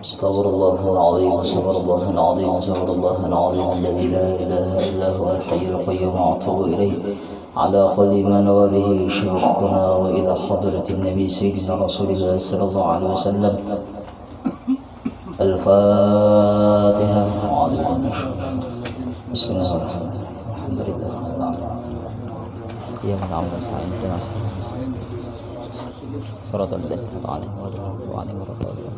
استغفر الله العظيم استغفر الله العظيم استغفر الله العظيم الذي لا إله إلا هو الحي القيوم وأتوب إليه على قول ما نوى به شيخنا وإلى حضرة النبي سيدنا رسول الله صلى الله عليه وسلم. الفاتحة. بسم الله الرحمن الرحيم الحمد لله رب العالمين إياك نعبد ونستعين اهدنا صراط الذين أنعمت عليهم غير المغضوب عليهم ولا الضالين.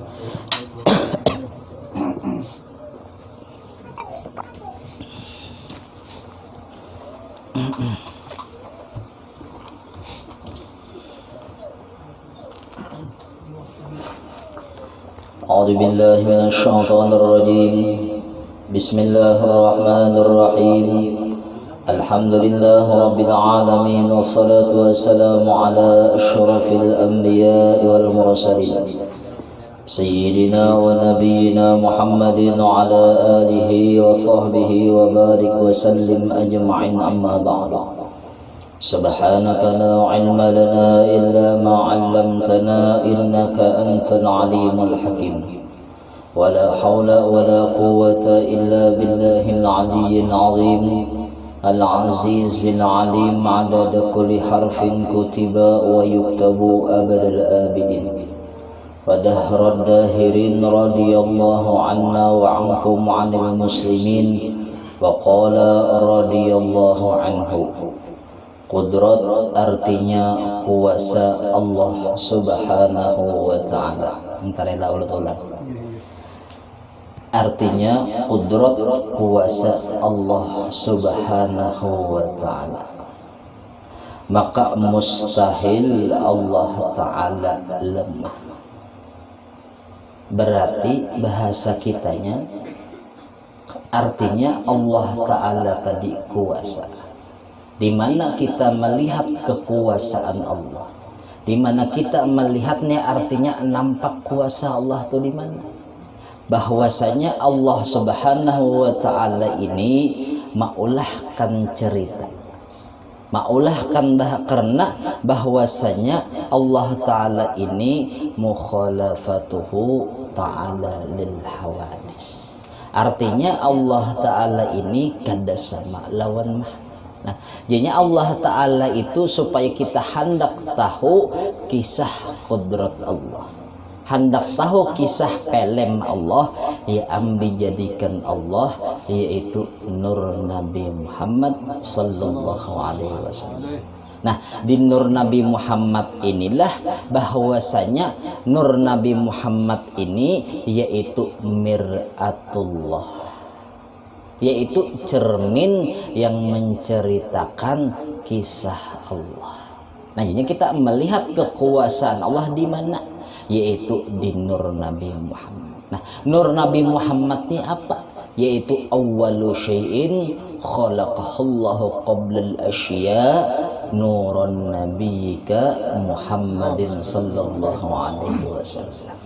أعوذ بالله من الشيطان الرجيم. بسم الله الرحمن الرحيم. الحمد لله رب العالمين والصلاة والسلام على أشرف الأنبياء والمرسلين سيدنا ونبينا محمد وعلى آله وصحبه وبارك وسلم أجمعين. أما بعد سبحانك لا علم لنا إلا ما علمتنا إنك أنت العليم الحكيم ولا حول ولا قوة إلا بالله العلي العظيم العزيز العليم عدد كل حرف كتب ويكتب أبد الآبدين ودهر الداهرين رضي الله عنا وعنكم عن المسلمين وقال رضي الله عنه. Qudrat artinya kuasa Allah subhanahu wa ta'ala. Entarela ulat-ulat. Artinya qudrat kuasa Allah subhanahu wa ta'ala. Maka mustahil Allah ta'ala lemah. Berarti bahasa kitanya artinya Allah ta'ala tadi kuasa. Di mana kita melihat kekuasaan Allah, di mana kita melihatnya artinya nampak kuasa Allah itu di mana? Bahwasanya Allah subhanahu wa ta'ala ini maulahkan cerita, maulahkan karena bahwasanya Allah ta'ala ini mukhalafatuhu ta'ala lil hawadis. Artinya Allah ta'ala ini kada sama lawan makhluk. Nah, jadinya Allah Ta'ala itu supaya kita hendak tahu kisah kudrat Allah, hendak tahu kisah pelem Allah, ya dijadikan Allah yaitu Nur Nabi Muhammad Sallallahu Alaihi Wasallam. Nah, di Nur Nabi Muhammad inilah bahwasanya Nur Nabi Muhammad ini yaitu Mir'atullah, yaitu cermin yang menceritakan kisah Allah. Nah, jadi kita melihat kekuasaan Allah di mana? Yaitu di Nur Nabi Muhammad. Nah, Nur Nabi Muhammad ini apa? Yaitu awwalu syai'in khalaqahullahu qablal asya nurun nabiyyika Muhammadin sallallahu alaihi wasallam.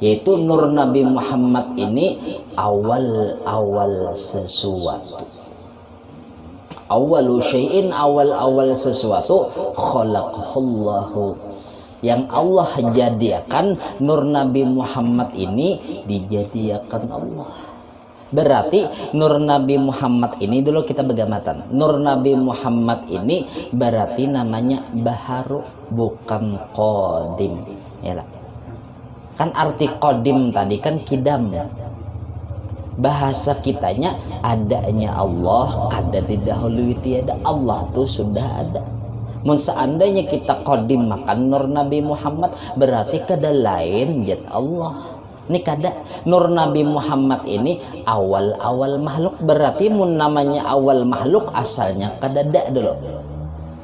Yaitu Nur Nabi Muhammad ini awal-awal sesuatu. Awalu syai'in, awal-awal sesuatu khalaqallahu, yang Allah jadikan Nur Nabi Muhammad ini dijadikan Allah. Berarti Nur Nabi Muhammad ini dulu kita begamatan. Nur Nabi Muhammad ini berarti namanya baharu, bukan qadim. Ya lah. Kan arti qadim tadi kan kidam ya. Bahasa kitanya adanya Allah kada didahului tiada. Allah tuh sudah ada. Mun seandainya kita qadim makan Nur Nabi Muhammad berarti kada lain jat Allah. Ini kada. Nur Nabi Muhammad ini awal-awal makhluk, berarti mun namanya awal makhluk asalnya kada ada dulu.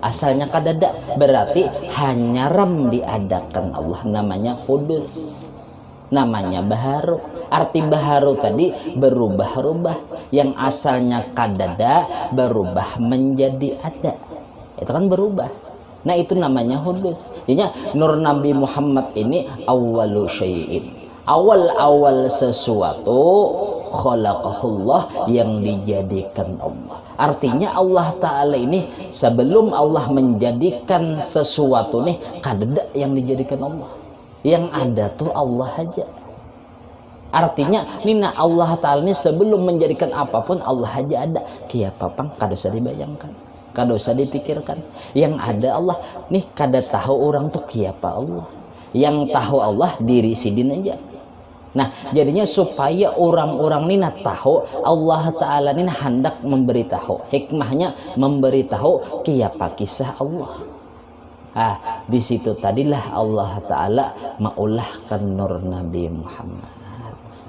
Asalnya kada ada, berarti hanya ram diadakan Allah, namanya kudus, namanya baharu. Arti baharu tadi berubah-ubah, yang asalnya kada ada berubah menjadi ada, itu kan berubah. Nah, itu namanya kudus. Jadi Nur Nabi Muhammad ini awwalu syai'in, awal-awal sesuatu khalaqahullah, yang dijadikan Allah. Artinya Allah Ta'ala ini sebelum Allah menjadikan sesuatu nih kadada yang dijadikan Allah. Yang ada tuh Allah aja. Artinya nina Allah Ta'ala ini sebelum menjadikan apapun Allah aja ada. Kia papang kada usah dibayangkan, kada usah dipikirkan. Yang ada Allah nih, kada tahu orang tuh kia apa Allah. Yang tahu Allah diri sidin aja. Nah jadinya supaya orang-orang nina tahu Allah Ta'ala ini hendak memberitahu, hikmahnya memberitahu kia apa kisah Allah. Di situ tadilah Allah Ta'ala maulahkan nur Nabi Muhammad.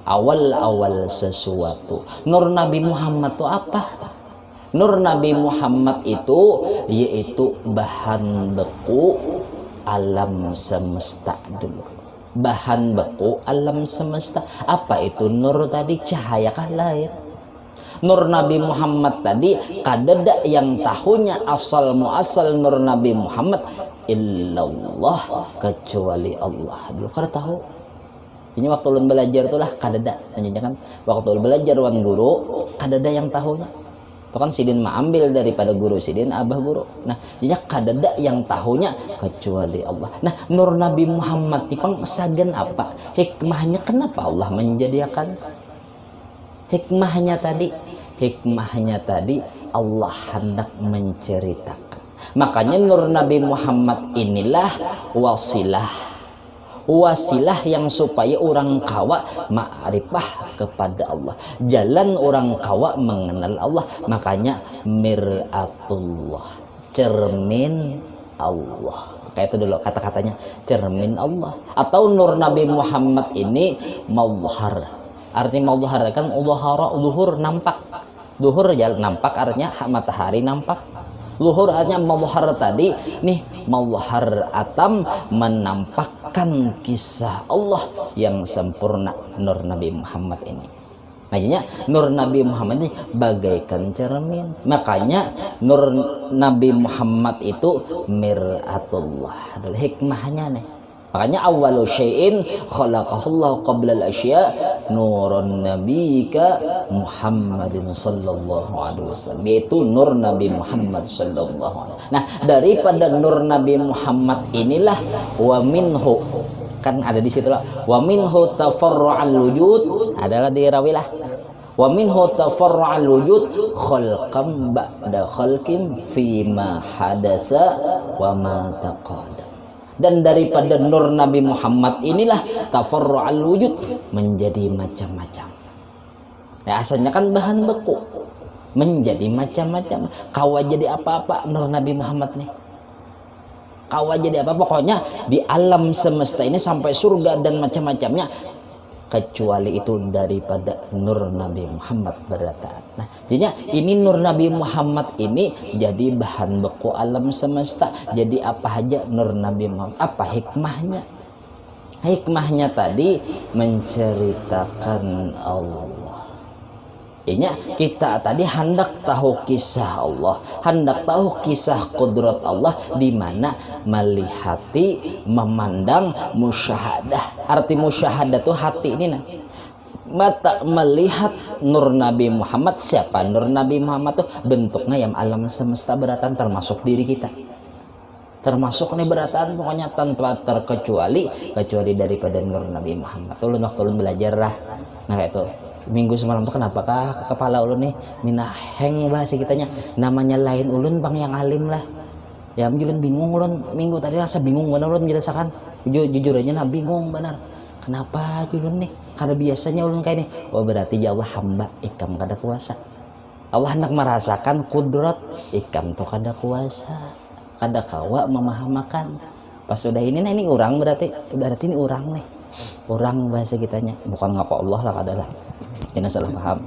Awal-awal sesuatu. Nur Nabi Muhammad itu apa? Nur Nabi Muhammad itu yaitu bahan beku alam semesta dulu. Bahan beku alam semesta. Apa itu nur tadi? Cahaya kah lain? Nur Nabi Muhammad tadi kadada yang tahunya asal muasal nur Nabi Muhammad illallah, kecuali Allah. Dulu kada tahu. Ini waktu ulun belajar itulah kadada, nantinya kan waktu ulun belajar wan guru kadada yang tahunya. Itu kan sidin mengambil daripada guru sidin abah guru. Nah, dia kadada yang tahunya kecuali Allah. Nah, nur Nabi Muhammad tipang sagan apa? Hikmahnya kenapa Allah menjadikan? Hikmahnya tadi Allah hendak menceritakan. Makanya nur Nabi Muhammad inilah wasilah yang supaya orang kawa ma'rifah kepada Allah, jalan orang kawa mengenal Allah. Makanya miratullah, cermin Allah, kayak itu dulu kata-katanya, cermin Allah. Atau nur Nabi Muhammad ini mazhar, artinya mazhar kan zuhur, nampak, zuhur jalan nampak, artinya matahari nampak. Luhur artinya mazhar tadi nih, mazhar atam menampakkan kisah Allah yang sempurna, nur Nabi Muhammad ini. Makanya nur Nabi Muhammad ini bagaikan cermin. Makanya nur Nabi Muhammad itu miratullah. Adalah hikmahnya nih. Makanya awalu syai'in khalaqahullahu qabla al-asya nurun nabiyika Muhammadin sallallahu alaihi wasallam, yaitu nur Nabi Muhammad sallallahu alaihi wasallam. Nah, daripada nur Nabi Muhammad inilah wa minhu, kan ada di situ lah, wa minhu tafarru'al wujud, adalah dirawilah wa minhu tafarru'al wujud khalqam ba'da khalqim fima hadasa wa ma taqadam. Dan daripada nur Nabi Muhammad inilah tafarru'al wujud, menjadi macam-macam. Ya, asalnya kan bahan beku, menjadi macam-macam. Kawa jadi apa-apa nur Nabi Muhammad nih. Kawa jadi apa? Pokoknya di alam semesta ini sampai surga dan macam-macamnya, kecuali itu daripada nur Nabi Muhammad berataan. Nah, jadinya ini nur Nabi Muhammad ini jadi bahan beku alam semesta. Jadi apa aja nur Nabi Muhammad? Apa hikmahnya? Hikmahnya tadi menceritakan Allah. Jadinya kita tadi hendak tahu kisah Allah, hendak tahu kisah kudrat Allah, di mana melihati, memandang, musyahadah. Arti musyahadah itu hati ini nah. Mata melihat nur Nabi Muhammad. Siapa nur Nabi Muhammad tuh? Bentuknya yang alam semesta beratan, termasuk diri kita. Termasuk nih beratan pokoknya tanpa terkecuali daripada nur Nabi Muhammad. Ulun waktu ulun belajar lah. Nah kayak itu. Minggu semalam tuh kenapakah kepala ulun nih mina heng bahasa kitanya, namanya lain ulun bang yang alim lah ya. Ulun bingung, ulun minggu tadi rasa bingung benar ulun menjelaskan, jujur aja nah bingung benar kenapa ulun nih, karena biasanya ulun kayak nih. Oh berarti ya Allah hamba ikam kada kuasa, Allah hendak merasakan kudrat ikam tuh kada kuasa, kada kawa memahamakan. Pas sudah ini nah ini orang berarti ini orang nih, orang bahasa kitanya, bukan ngaku Allah lah kada lah. Jangan salah paham.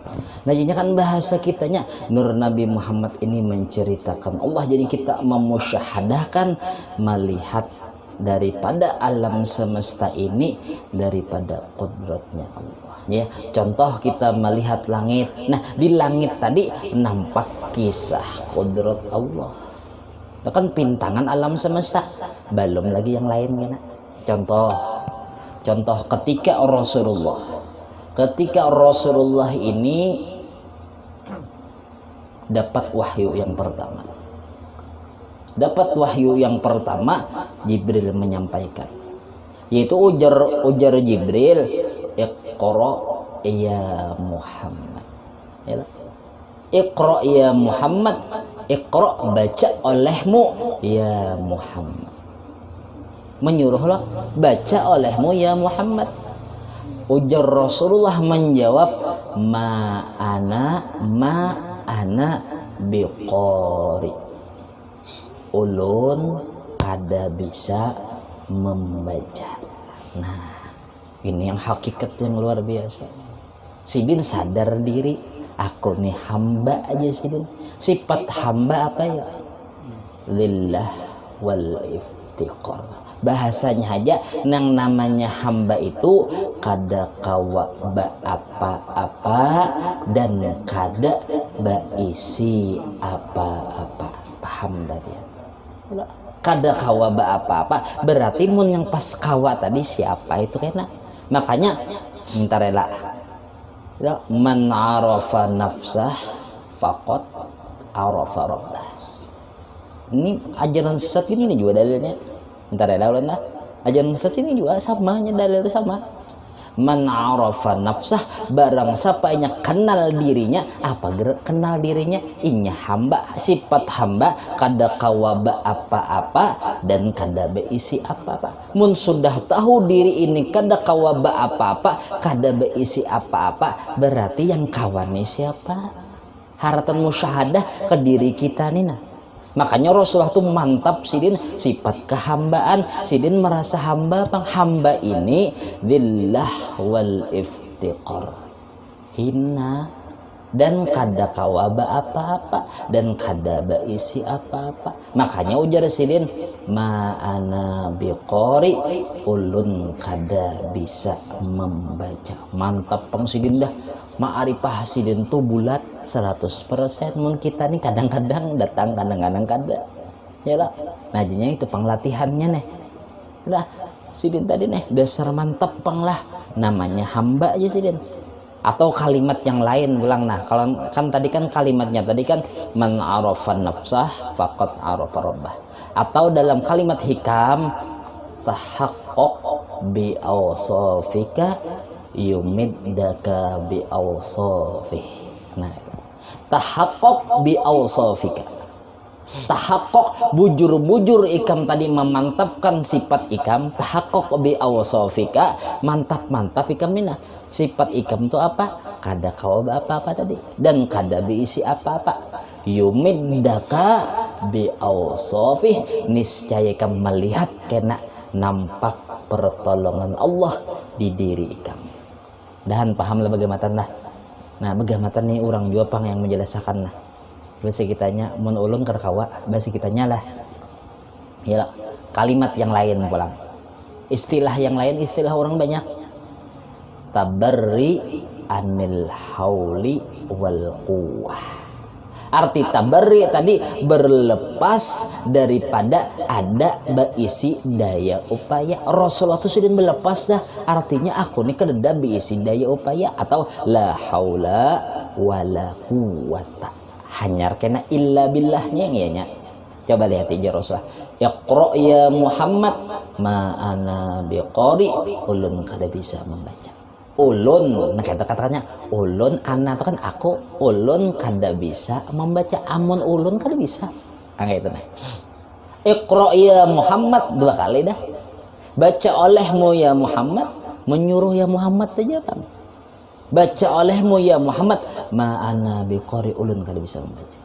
Nah jadinya kan bahasa kitanya nur Nabi Muhammad ini menceritakan Allah. Jadi kita memusyahadahkan, melihat daripada alam semesta ini, daripada kudratnya Allah. Ya, contoh kita melihat langit. Nah di langit tadi nampak kisah kudrat Allah. Itu kan pintangan alam semesta. Belum lagi yang lain kan. Contoh ketika Rasulullah ini dapat wahyu yang pertama. Jibril menyampaikan. yaitu ujar Jibril, Iqra ya Muhammad. Ya. Iqra ya Muhammad, Iqra baca olehmu ya Muhammad. Menyuruhlah baca olehmu ya Muhammad. Ujar Rasulullah menjawab, ma ana biqari. Ulun kada bisa membaca. Nah, ini yang hakikat yang luar biasa. Sidin sadar diri, aku nih hamba aja Sidin. Sifat hamba apa ya? Lillah wal iftiqar. Bahasanya aja yang namanya hamba itu kada kawa ba apa-apa dan kada ba isi apa-apa. Paham dah ya? Kada kawa ba apa-apa berarti mun yang pas kawa tadi siapa itu kena. Makanya minta rela. Man arafa nafsah faqad arafa rabbah. Ini ajaran sesat ini juga dalilnya. Bentar ya daulan lah. Ajaran sesat ini juga samanya, dalil itu sama. Man arafa nafsah, barang siapa yang kenal dirinya. Apa kenal dirinya? Inya hamba, sifat hamba kada kawaba apa-apa dan kada beisi apa-apa. Mun sudah tahu diri ini kada kawaba apa-apa, kada beisi apa-apa, berarti yang kawannya siapa? Haratan musyahadah ke diri kita nih nah. Makanya Rasulullah tuh mantap Sidin sifat kehambaan. Sidin merasa hamba, hamba ini lillah wal iftiqar, hina dan kada kawaba apa-apa dan kada baisi apa-apa. Makanya ujar Sidin, ma ana biqari, ulun kada bisa membaca. Mantap pang Sidin dah. Ma'arifah Sidin tuh bulat 100%. Mun kita nih kadang-kadang datang, kadang-kadang kada. Ya lah. Nah, jadinya itu penglatihannya nih. Lah, Sidin tadi nih dasar mantap pang lah. Namanya hamba aja Sidin. Atau kalimat yang lain ulang. Nah, kalau kan tadi kan kalimatnya tadi kan man arafa nafsah faqad arafa rabbah. Atau dalam kalimat hikam tahaqqaq bi awsafika yumiddaka bi awsafih. Nah, tahaqqaq bi awsafika. Tahaqqaq bujur-bujur ikam tadi memantapkan sifat ikam. Tahaqqaq bi awsafika, mantap-mantap ikam mina. Sifat ikam itu apa? Kada kawaba apa-apa tadi dan kada diisi apa-apa. Yumiddaka bi awsafih, niscaya ikam melihat kena nampak pertolongan Allah di diri ikam. Dan pahamlah bagaimana. Nah, bagaimana nih orang juga pang yang menjelaskan nah. Bahasa kitanya mun ulun kerkawa, bahasa kitanya lah. Ya, kalimat yang lain pulang. Istilah yang lain, istilah orang banyak. Tabarri anil hauli wal quwwah. Arti tabarri tadi berlepas daripada ada beisi daya upaya. Rasulullah itu sudah berlepas dah. Artinya aku nih kada beisi daya upaya atau la haula wala quwwata. Hanyar kena illa billahnya ya. Coba lihat aja Rasulullah. Iqra ya Muhammad, ma ana biqari, ulun kada bisa membaca. Ulun, nah kata-katanya ulun, ana itu kan aku, ulun kada bisa membaca. Amun ulun kada bisa. Nah itu nah. Iqra ya Muhammad 2 kali dah. Baca olehmu ya Muhammad, menyuruh ya Muhammad aja kan. Baca olehmu ya Muhammad, ma ana biqari, ulun kada bisa membaca.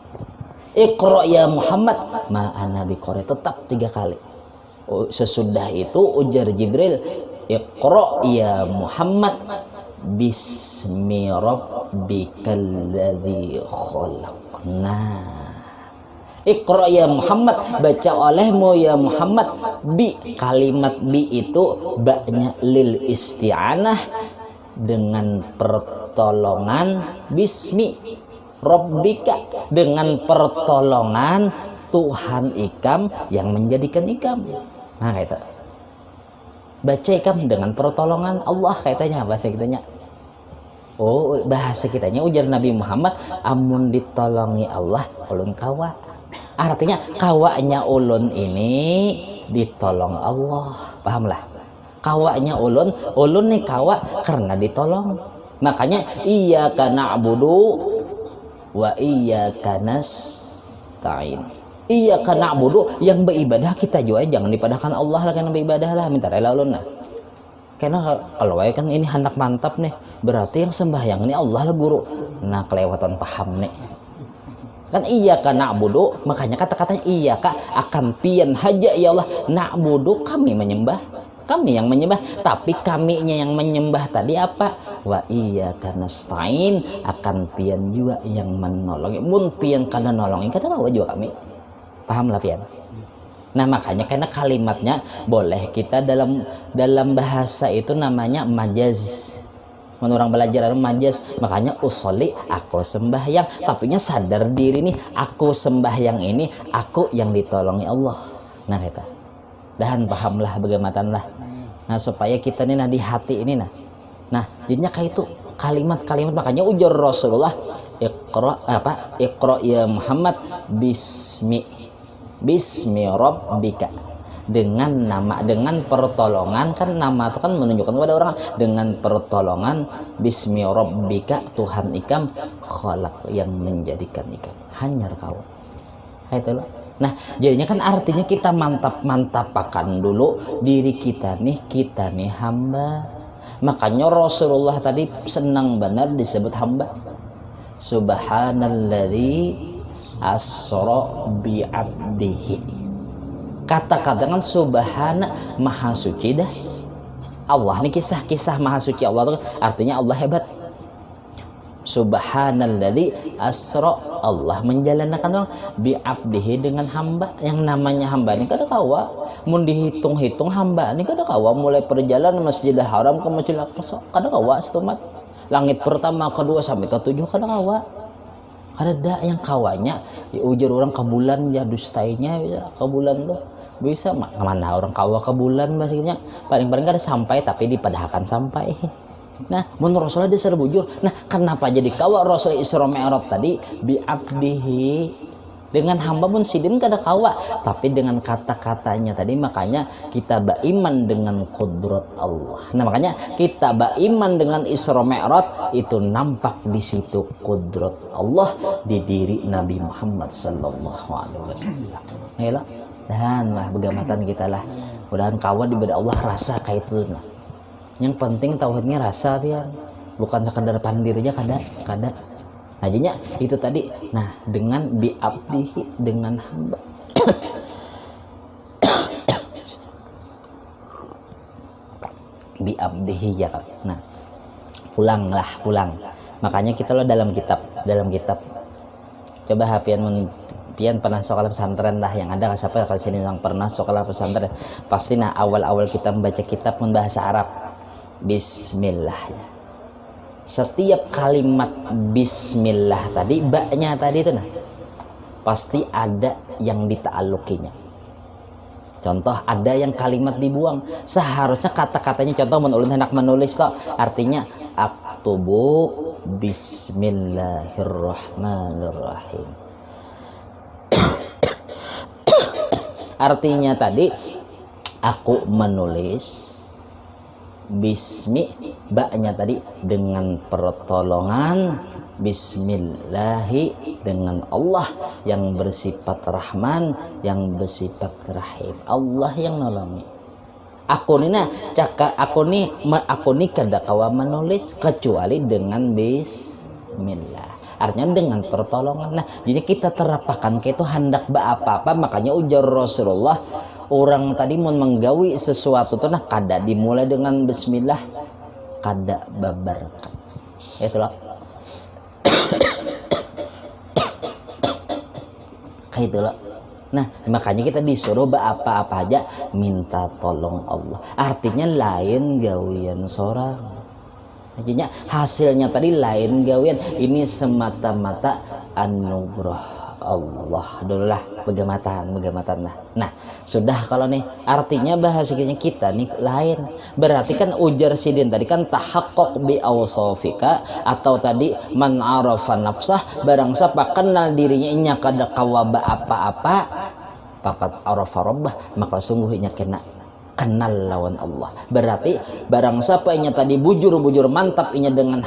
Iqra ya Muhammad, ma ana biqari, tetap 3 kali. Sesudah itu ujar Jibril, Iqra ya Muhammad bismi rabbikal ladzi khalaq. Nah, Iqra ya Muhammad, baca olehmu ya Muhammad. Bi, kalimat bi itu baknya lil isti'anah, dengan pertolongan bismi rabbika, dengan pertolongan Tuhan ikam yang menjadikan ikam. Nah kayak itu. Baca ikam dengan pertolongan Allah katanya, bahasa kitanya. Oh, bahasa kitanya ujar Nabi Muhammad, amun ditolongi Allah ulun kawa. Artinya kawanya ulun ini ditolong Allah. Pahamlah? kawanya ulun nih kawa karena ditolong. Makanya iyyaka na'budu wa iyyaka nasta'in. Iyyaka na'budu, yang beribadah kita juga jangan dipadahkan Allah lah, karena beribadah lah minta rela ulun lah. Karena kalau kan ini hendak mantap nih, berarti yang sembahyang ini Allah lah guru. Nah kelewatan paham nih. Kan iyyaka na'budu, makanya kata-katanya iyyaka akan pian haja ya Allah, na'budu kami menyembah, kami yang menyembah, tapi kaminya yang menyembah tadi apa? Wa iyyaka nasta'in, akan pian juga yang menolong. Mun pian kana nolongin kada kawa juga kami. Paham lah pian? Nah makanya karena kalimatnya boleh kita dalam bahasa itu namanya majaz. Menurut orang belajar majaz, makanya usolli aku sembahyang, tapi nya sadar diri nih aku sembahyang ini aku yang ditolongi Allah. Nah kita dahan pahamlah bagaimana lah. Nah supaya kita nih nah di hati ini nah jadinya kayak itu kalimat-kalimat, makanya ujar Rasulullah Iqra ya Muhammad bismi rabbika, dengan nama, dengan pertolongan, kan nama itu kan menunjukkan kepada orang, dengan pertolongan bismi rabbika, Tuhan ikam khalaq, yang menjadikan ikam hanyar kau. Itulah. Nah jadinya kan artinya kita mantap-mantapakan dulu diri kita nih hamba. Makanya Rasulullah tadi senang benar disebut hamba. Subhanalladzi asra bi abdihi. Kata-kata kan subhana, maha suci dah Allah. Ini kisah-kisah maha suci Allah itu artinya Allah hebat. Subhanalladzi asra, Allah menjalankan orang bi abdihi, dengan hamba. Yang namanya hamba ini kada kawa mun dihitung-hitung, hamba ini kada kawa mulai perjalanan Masjidil Haram ke Masjidil Aqsa kada kawa setumat. Langit pertama, kedua sampai ke tujuh kada kawa. Ada yang kawanya ujar orang ke bulan ya dustainya ya, ke bulan tuh bisa mana orang kawa ke bulan maksudnya paling-paling kada sampai tapi dipadahkan sampai. Nah menurut Rasulullah disuruh bujur. Nah kenapa jadi kawa Rasul Isra Mi'raj tadi bi abdihi, dengan hamba pun sidin kada kawa, tapi dengan kata-katanya tadi makanya kita beriman dengan kudrat Allah. Nah makanya kita beriman dengan Isra Mi'raj itu nampak di situ kudrat Allah di diri Nabi Muhammad sallallahu alaihi wasallam. Ayolah dan lah begamatan kita lah. Mudahan kawan diberi Allah rasa kayak itu. Nah. Yang penting tauhidnya rasa biar bukan sekadar pandirinya kada. Nah jadinya itu tadi. Nah dengan bi'abdihi, dengan hamba. Bi'abdihi ya. Nah pulang. Makanya kita lo dalam kitab coba pian pernah sekolah pesantren lah, yang ada siapa kalau sini yang pernah sekolah pesantren pasti nah awal kita membaca kitab pun bahasa Arab. Bismillah. Setiap kalimat bismillah tadi, baknya tadi itu nah pasti ada yang dita'alukinya. Contoh ada yang kalimat dibuang, seharusnya kata-katanya contoh menulun hendak menulis toh, artinya aktubu bismillahirrahmanirrahim. Artinya tadi aku menulis bismi, baknya tadi dengan pertolongan bismillahi, dengan Allah yang bersifat rahman, yang bersifat rahim, Allah yang nolongi aku nih kada kawa menulis kecuali dengan bismillah, artinya dengan pertolongan. Nah jadi kita terapkan ke itu hendak apa-apa, makanya ujar Rasulullah orang tadi mau menggawi sesuatu tuh nah kada dimulai dengan bismillah kada babarkan. Itulah kayak itulah. Nah makanya kita disuruh apa-apa aja minta tolong Allah, artinya lain gawian sorang. Artinya hasilnya tadi lain gawian, ini semata-mata anugerah Allah dulu lah begamatan lah. Nah sudah kalau nih artinya bahasanya kita nih lain, berarti kan ujar sidin tadi kan tahaqqaq bi awsafika, atau tadi man arafa nafsah, barang siapa kenal dirinya inya kada kawaba apa-apa, faqad arafa rabbah, maka sungguhnya kena kenal lawan Allah. Berarti barang siapa inya tadi bujur mantap inya dengan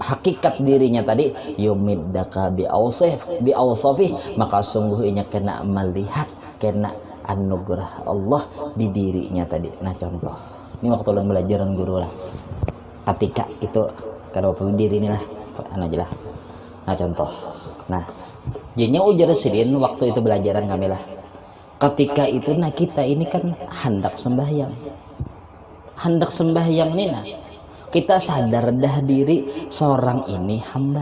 hakikat dirinya tadi, yumiddaka bi awsafih, maka sungguh inya kena melihat, kena anugerah Allah di dirinya tadi. Nah contoh, ini waktu ulun belajaran guru lah, ketika itu kalau diri inilah anu aja lah. Nah contoh, nah jadinya ujar sidin waktu itu belajaran kami lah. Ketika itu nah kita ini kan hendak sembahyang ini nah kita sadar dah diri seorang ini hamba.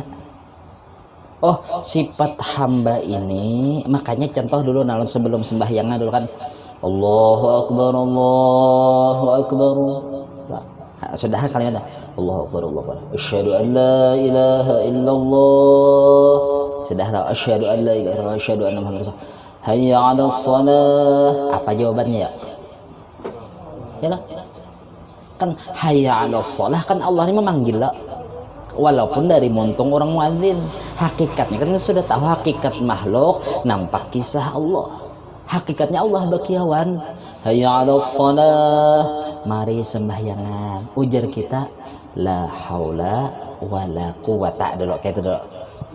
Oh sifat hamba ini, makanya contoh dulu nah sebelum sembahyangnya dulu kan Allahu Akbar nah, sudah kalimat dah Allahu Akbar asyhadu an la ilaha illallah, sudah tahu asyhadu an la ilaha illallah asyhadu anna muhammadar rasulullah, hayya 'alas shalah. Apa jawabannya ya? Yalah. Kan hayya 'alas shalah kan Allah ini memanggil lah. Walaupun dari muntung orang muadzin, hakikatnya kan sudah tahu hakikat makhluk nampak kisah Allah. Hakikatnya Allah bakiawan. Hayya 'alas shalah, mari sembahyangan. Ujar kita la haula wala quwata dulu kayak itu dulu.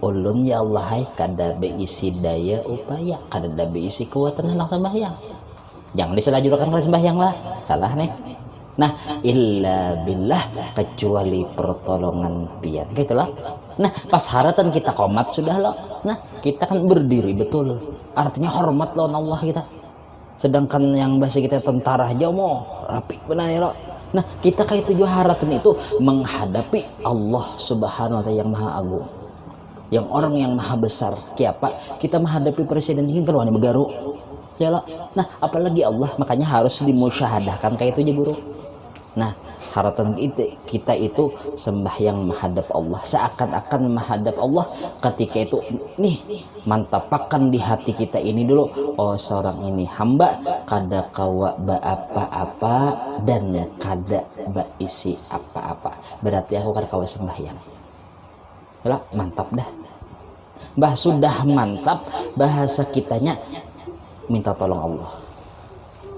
Ulun ya Allah hai kada beisi daya upaya, kada beisi kekuatan hendak sembahyang. Jangan diselajurkan kalau sembahyang lah, salah nih. Nah, illa billah, kecuali pertolongan pian, gitulah. Nah, pas haratan kita qomat sudah loh. Nah, kita kan berdiri betul. Artinya hormat lawan Allah kita. Sedangkan yang bahasa kita tentara aja mau rapi benar ya loh. Nah, kita kayak tujuh haratan itu menghadapi Allah Subhanahu wa taala yang Maha Agung. Yang orang yang maha besar, kiapa kita menghadapi presiden ini kan wani begaru ya loh. Nah apalagi Allah, makanya harus dimusyahadahkan kayak itu aja guru. Nah haratan kita itu sembahyang menghadap Allah, seakan-akan menghadap Allah. Ketika itu nih mantapakan di hati kita ini dulu, oh seorang ini hamba kada kawa ba apa-apa dan kada ba isi apa-apa, berarti aku kada kawa sembahyang. Yalah, mantap dah. Bah sudah mantap, bahasa kitanya minta tolong Allah.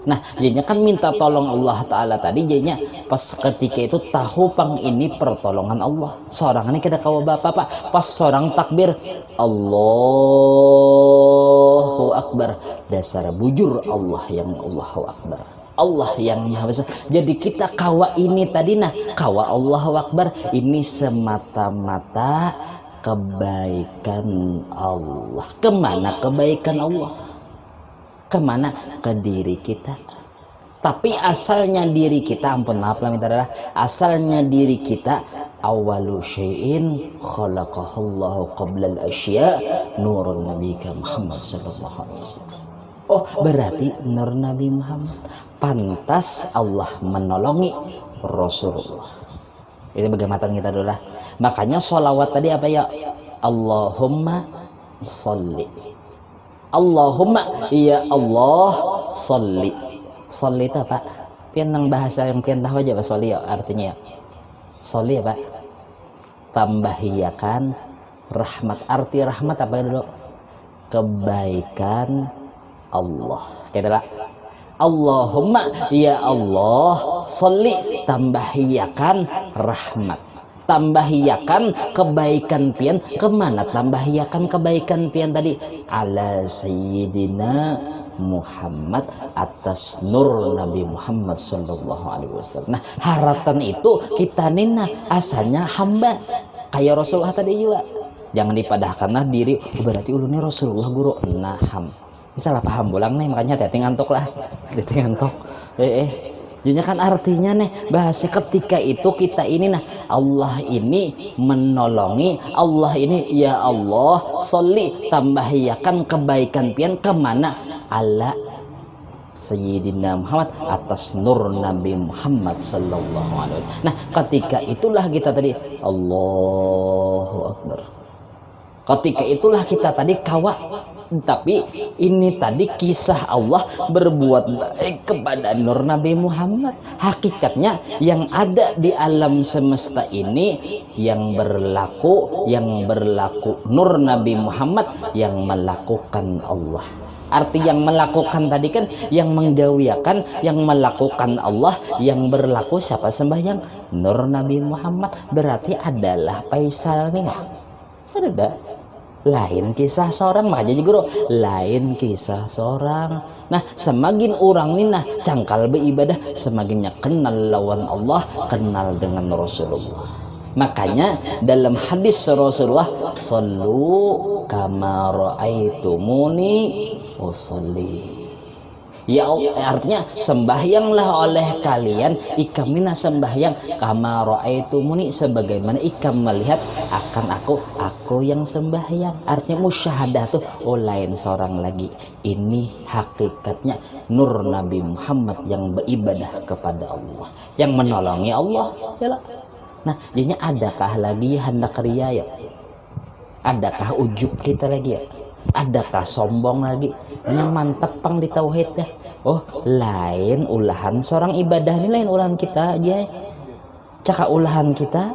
Nah jadinya kan minta tolong Allah Ta'ala tadi, jadinya pas ketika itu tahu pang ini pertolongan Allah. Seorang ini kira kawa bapak pas seorang takbir Allahu Akbar, dasar bujur Allah yang Allahu Akbar, Allah yang Maha Besar. Jadi kita kawa ini tadi nah kawa Allahu Akbar ini semata-mata kebaikan Allah. Kemana kebaikan Allah? Kemana? Ke diri kita. Tapi asalnya diri kita, ampun maaf lah minta adalah asalnya diri kita awalu syai'in khalaqahullahu qablal asya nurun nabika Muhammad sallallahu alaihi wasallam. Oh berarti nur Nabi Muhammad, pantas Allah menolongi Rasulullah. Itu bagaimana kita dulu lah. Makanya sholawat tadi apa ya? Allahumma sholli. Allahumma ya Allah sholli. Sholli itu apa? Pian nang bahasa yang pian tahu aja apa sholli ya artinya ya. Sholli apa? Tambahiyakan rahmat. Arti rahmat apa dulu? Kebaikan Allah. Kayak Allahumma ya Allah sholli, tambahiyakan rahmat, tambahiyakan kebaikan pian. Kemana tambahiyakan kebaikan pian tadi? Ala sayyidina Muhammad, atas nur Nabi Muhammad sallallahu alaihi wasallam. Nah haratan itu kita nina asalnya hamba kayak Rasulullah tadi juga. Jangan dipadahkanlah diri berarti ulunnya Rasulullah guru. Nah salah paham bulang nih, makanya hati-hati ngantuk lah, hati-hati ngantuk. Jadinya kan artinya nih bahasa ketika itu kita ini nah Allah ini menolongi, Allah ini ya Allah sholli, tambahiyakan kebaikan pian kemana? Ala Sayyidina Muhammad, atas nur Nabi Muhammad sallallahu alaihi wasallam. Nah ketika itulah kita tadi Allahu Akbar. Ketika itulah kita tadi kawa Tapi ini tadi kisah Allah berbuat baik kepada Nur Nabi Muhammad. Hakikatnya yang ada di alam semesta ini yang berlaku Nur Nabi Muhammad, yang melakukan Allah. Arti yang melakukan tadi kan yang menggawiakan, yang melakukan Allah, yang berlaku siapa sembahyang? Nur Nabi Muhammad. Berarti adalah Faisal nih. Ada lain kisah seorang, makanya guru lain kisah seorang. Nah, semakin orang ini cangkal beribadah, semakinnya kenal lawan Allah, kenal dengan Rasulullah. Makanya dalam hadis Rasulullah, sallu kama ra'aitumuni usolli. Ya Allah, artinya sembahyanglah oleh kalian, ikamina sembahyang kama ra'aitumuni, sebagaimana ikam melihat akan aku yang sembahyang. Artinya musyahadah tuh lain seorang lagi. Ini hakikatnya Nur Nabi Muhammad yang beribadah kepada Allah, yang menolongi Allah. Yalah. Nah, jadinya adakah lagi hendak ria ya? Adakah ujub kita lagi ya? Adakah sombong lagi? Yang mantap pang di tauhid dah. Lain ulahan seorang ibadah ini, lain ulahan kita aja. Caka ulahan kita.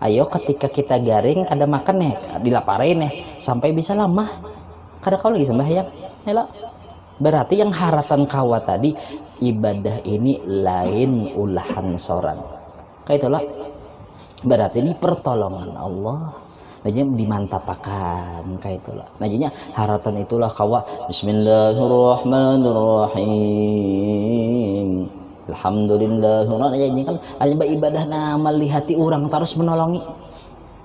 Ayo ketika kita garing kada makan dilaparin sampai bisa lama. Kada kau lagi sembahyang. Yalah. Berarti yang haratan kawa tadi ibadah ini lain ulahan seorang. Kayak itulah. Berarti ini pertolongan Allah. Najanya dimantapakan kayak itulah. Najanya haratan itulah kawa Bismillahirrahmanirrahim. Alhamdulillahirrahmanirrahim. Kan hanya ibadah melihati orang terus menolongi.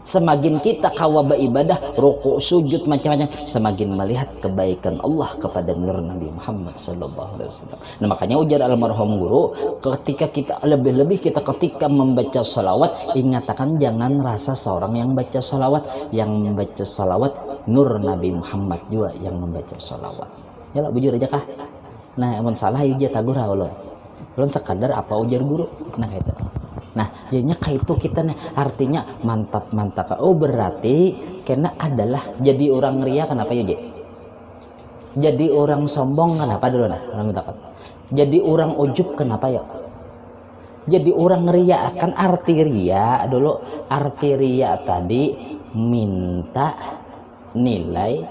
Semakin kita kawa beribadah, rukuk, sujud, macam-macam, semakin melihat kebaikan Allah kepada Nur Nabi Muhammad sallallahu alaihi wasallam. Nah, makanya ujar almarhum guru, ketika kita lebih-lebih kita ketika membaca salawat, ingatkan jangan rasa seorang yang baca salawat, yang membaca salawat Nur Nabi Muhammad juga yang membaca salawat. Ya lah, bujur aja kah? Nah, amun salah ya tagura ulun. Ulun sekadar apa ujar guru. Nah, kayak itu. Nah, jadinya kayak itu kita artinya mantap. Berarti karena adalah jadi orang ria kenapa ya, Jadi orang sombong kenapa dulu orang takut. Jadi orang ujub kenapa ya? Jadi orang ria akan arti ria dulu. Arti ria tadi minta nilai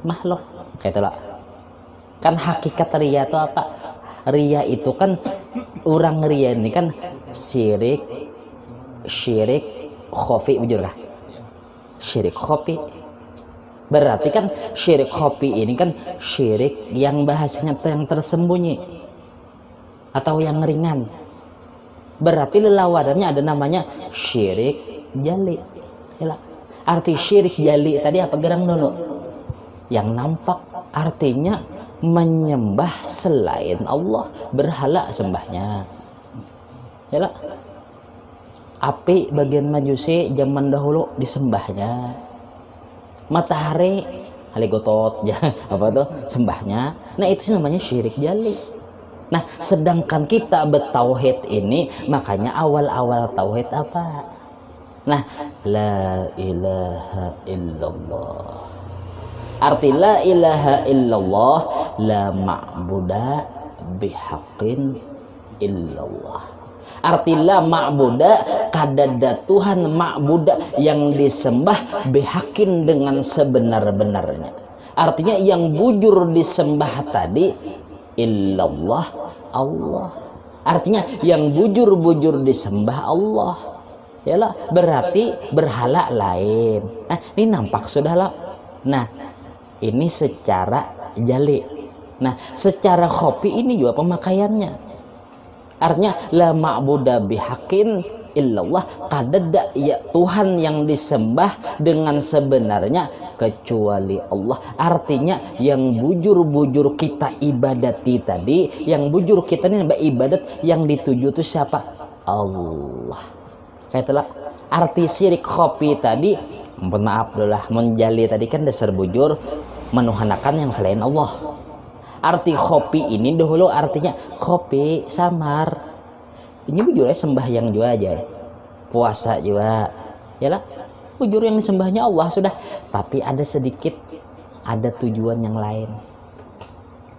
makhluk. Kayak itulah. Kan hakikat ria itu apa? Ria itu kan orang ria ini kan syirik khofi, bujur kah? Syirik khofi. Berarti kan syirik khofi ini kan syirik yang bahasanya yang tersembunyi atau yang ringan. Berarti lelawadannya ada namanya syirik jali. Yalah. Arti syirik jali tadi apa gerang dulu? Yang nampak, artinya menyembah selain Allah, berhala sembahnya. Yalah. Api bagian majusi zaman dahulu disembahnya. Matahari haligotot ya apa tuh sembahnya. Nah, itu namanya syirik jali. Nah, sedangkan kita bertauhid ini, makanya awal-awal tauhid apa? Nah, la ilaha illallah. Arti la ilaha illallah, la ma'buda bihaqqin illallah. Arti la ma'buda, kadada Tuhan ma'buda yang disembah bihaqqin dengan sebenar-benarnya. Artinya yang bujur disembah tadi illallah, Allah. Artinya yang bujur-bujur disembah Allah. Yalah, berarti berhala lain. Nah, ini nampak sudah lah. Nah, ini secara jali. Nah, secara khofi ini juga pemakaiannya. Artinya la ma'buda bihaqqin illallah, kadada ya Tuhan yang disembah dengan sebenarnya kecuali Allah. Artinya yang bujur-bujur kita ibadati tadi, yang bujur kita ini ibadat yang dituju itu siapa? Allah. Kayak itulah arti syirik khofi tadi. Mohon maaf dulu lah, menjali tadi kan dasar bujur menuhanakan yang selain Allah. Arti khofi ini dahulu artinya khofi samar. Ini bujurnya sembahyang juga aja, puasa juga, yalah. Bujur yang disembahnya Allah sudah, tapi ada sedikit ada tujuan yang lain.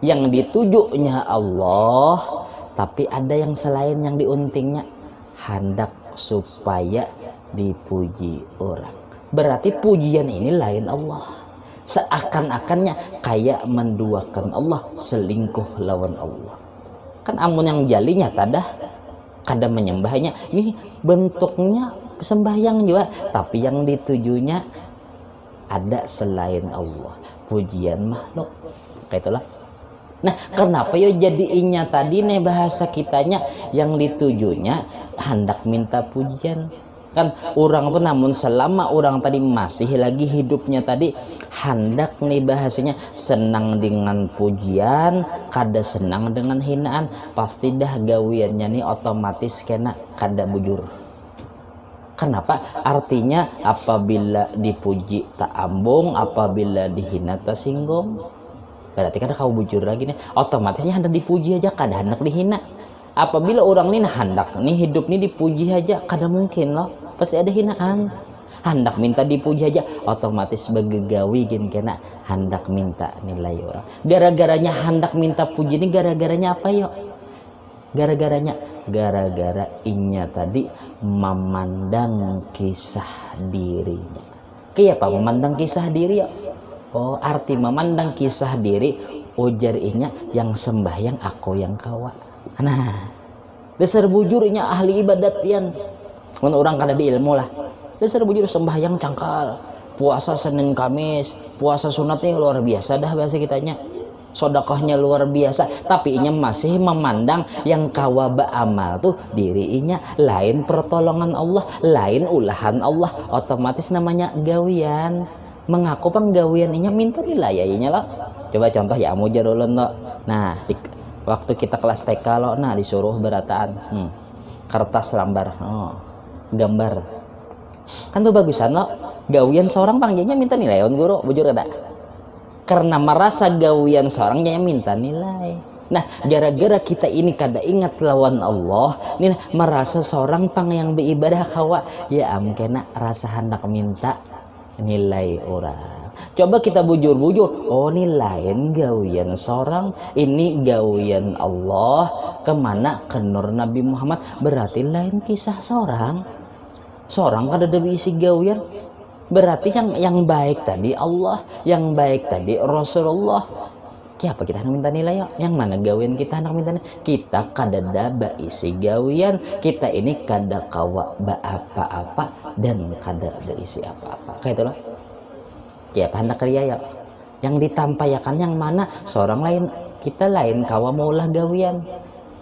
Yang ditujunya Allah, tapi ada yang selain yang diuntingnya, hendak supaya dipuji orang. Berarti pujian ini lain Allah. Seakan-akannya kayak menduakan Allah, selingkuh lawan Allah. Kan amun yang jalinya tadah kada menyembahnya, ini bentuknya sembahyang juga, tapi yang ditujunya ada selain Allah, pujian makhluk. Kayak itulah. Nah, kenapa yo jadinya tadi nih bahasa kitanya yang ditujunya hendak minta pujian? Kan orang tuh namun selama orang tadi masih lagi hidupnya tadi hendak nih bahasanya senang dengan pujian, kada senang dengan hinaan, pasti dah gawiannya nih otomatis kena kada bujur. Kenapa? Artinya apabila dipuji tak ambung, apabila dihina tak singgung. Berarti kada kau bujur lagi nih, otomatisnya hendak dipuji aja kada hendak dihina. Apabila orang ini hendak nih hidup nih dipuji aja, kada mungkin loh, pasti ada hinaan. Hendak minta dipuji aja, otomatis begegawi gin kena hendak minta nilai orang. Gara-garanya hendak minta puji ini gara-garanya apa yuk? Gara-gara inya tadi memandang kisah dirinya. Kayak apa memandang kisah diri ya? Oh, arti memandang kisah diri ujar inya yang sembahyang aku yang kawa. Nah, dasar bujurnya ahli ibadat pian. Mun orang kada di ilmu lah. Dasar bujur sembahyang cangkal. Puasa Senin Kamis, puasa sunatnya luar biasa dah bahasa kitanya. Sedekahnya luar biasa, tapi inya masih memandang yang kawa baamal tuh diri inya lain pertolongan Allah, lain ulahan Allah, otomatis namanya gawian. Mengaku penggawian inya minta dilayainya loh. Coba contoh ya amujar ulun loh. Nah, waktu kita kelas TK loh, nah disuruh berataan kertas lambar, gambar kan bagusan loh. Gawian seorang panggilnya minta nilai on guru, bujur ada. Karena merasa gawian seorang dia minta nilai. Nah, gara-gara kita ini kada ingat lawan Allah, nih merasa seorang pang yang beribadah kawa, ya kena rasa hendak minta nilai orang. Coba kita bujur-bujur, oh ini lain gawian seorang, ini gawian Allah, kemana ke Nur Nabi Muhammad, berarti lain kisah seorang. Seorang kada ada isi gawian, berarti yang baik tadi Allah, yang baik tadi Rasulullah. Siapa kita hendak minta nilai ya? Yang mana gawian kita hendak minta nilai? Kita kada ada isi gawian, kita ini kada kawa ba apa-apa dan kada ada isi apa-apa. Kayak itulah. Siapa hendak ria ya? Yang ditampayakan yang mana? Seorang lain, kita lain kawa maulah gawian.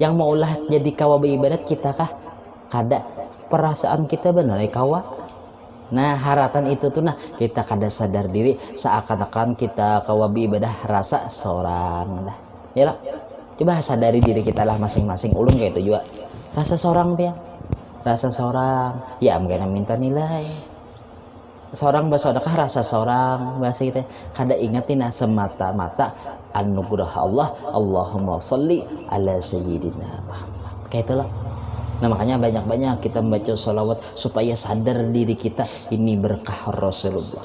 Yang maulah jadi kawa beribadat kita kah? Kada. Perasaan kita benar kawa. Nah, harapan itu tuh nah kita kada sadar diri seakan-akan kita kawabi ibadah rasa seorang dah. Ya lah. Coba sadari diri kita lah masing-masing. Ulun kayak itu juga. Rasa seorang dia. Rasa seorang. Ya mungkin minta nilai. Seorang bersedekah rasa seorang bahasa kita. Kada ingatin semata-mata anugerah Allah. Allahumma sholli ala sayyidina Muhammad. Kayak itulah. Nah makanya banyak-banyak kita membaca sholawat supaya sadar diri kita ini berkah Rasulullah.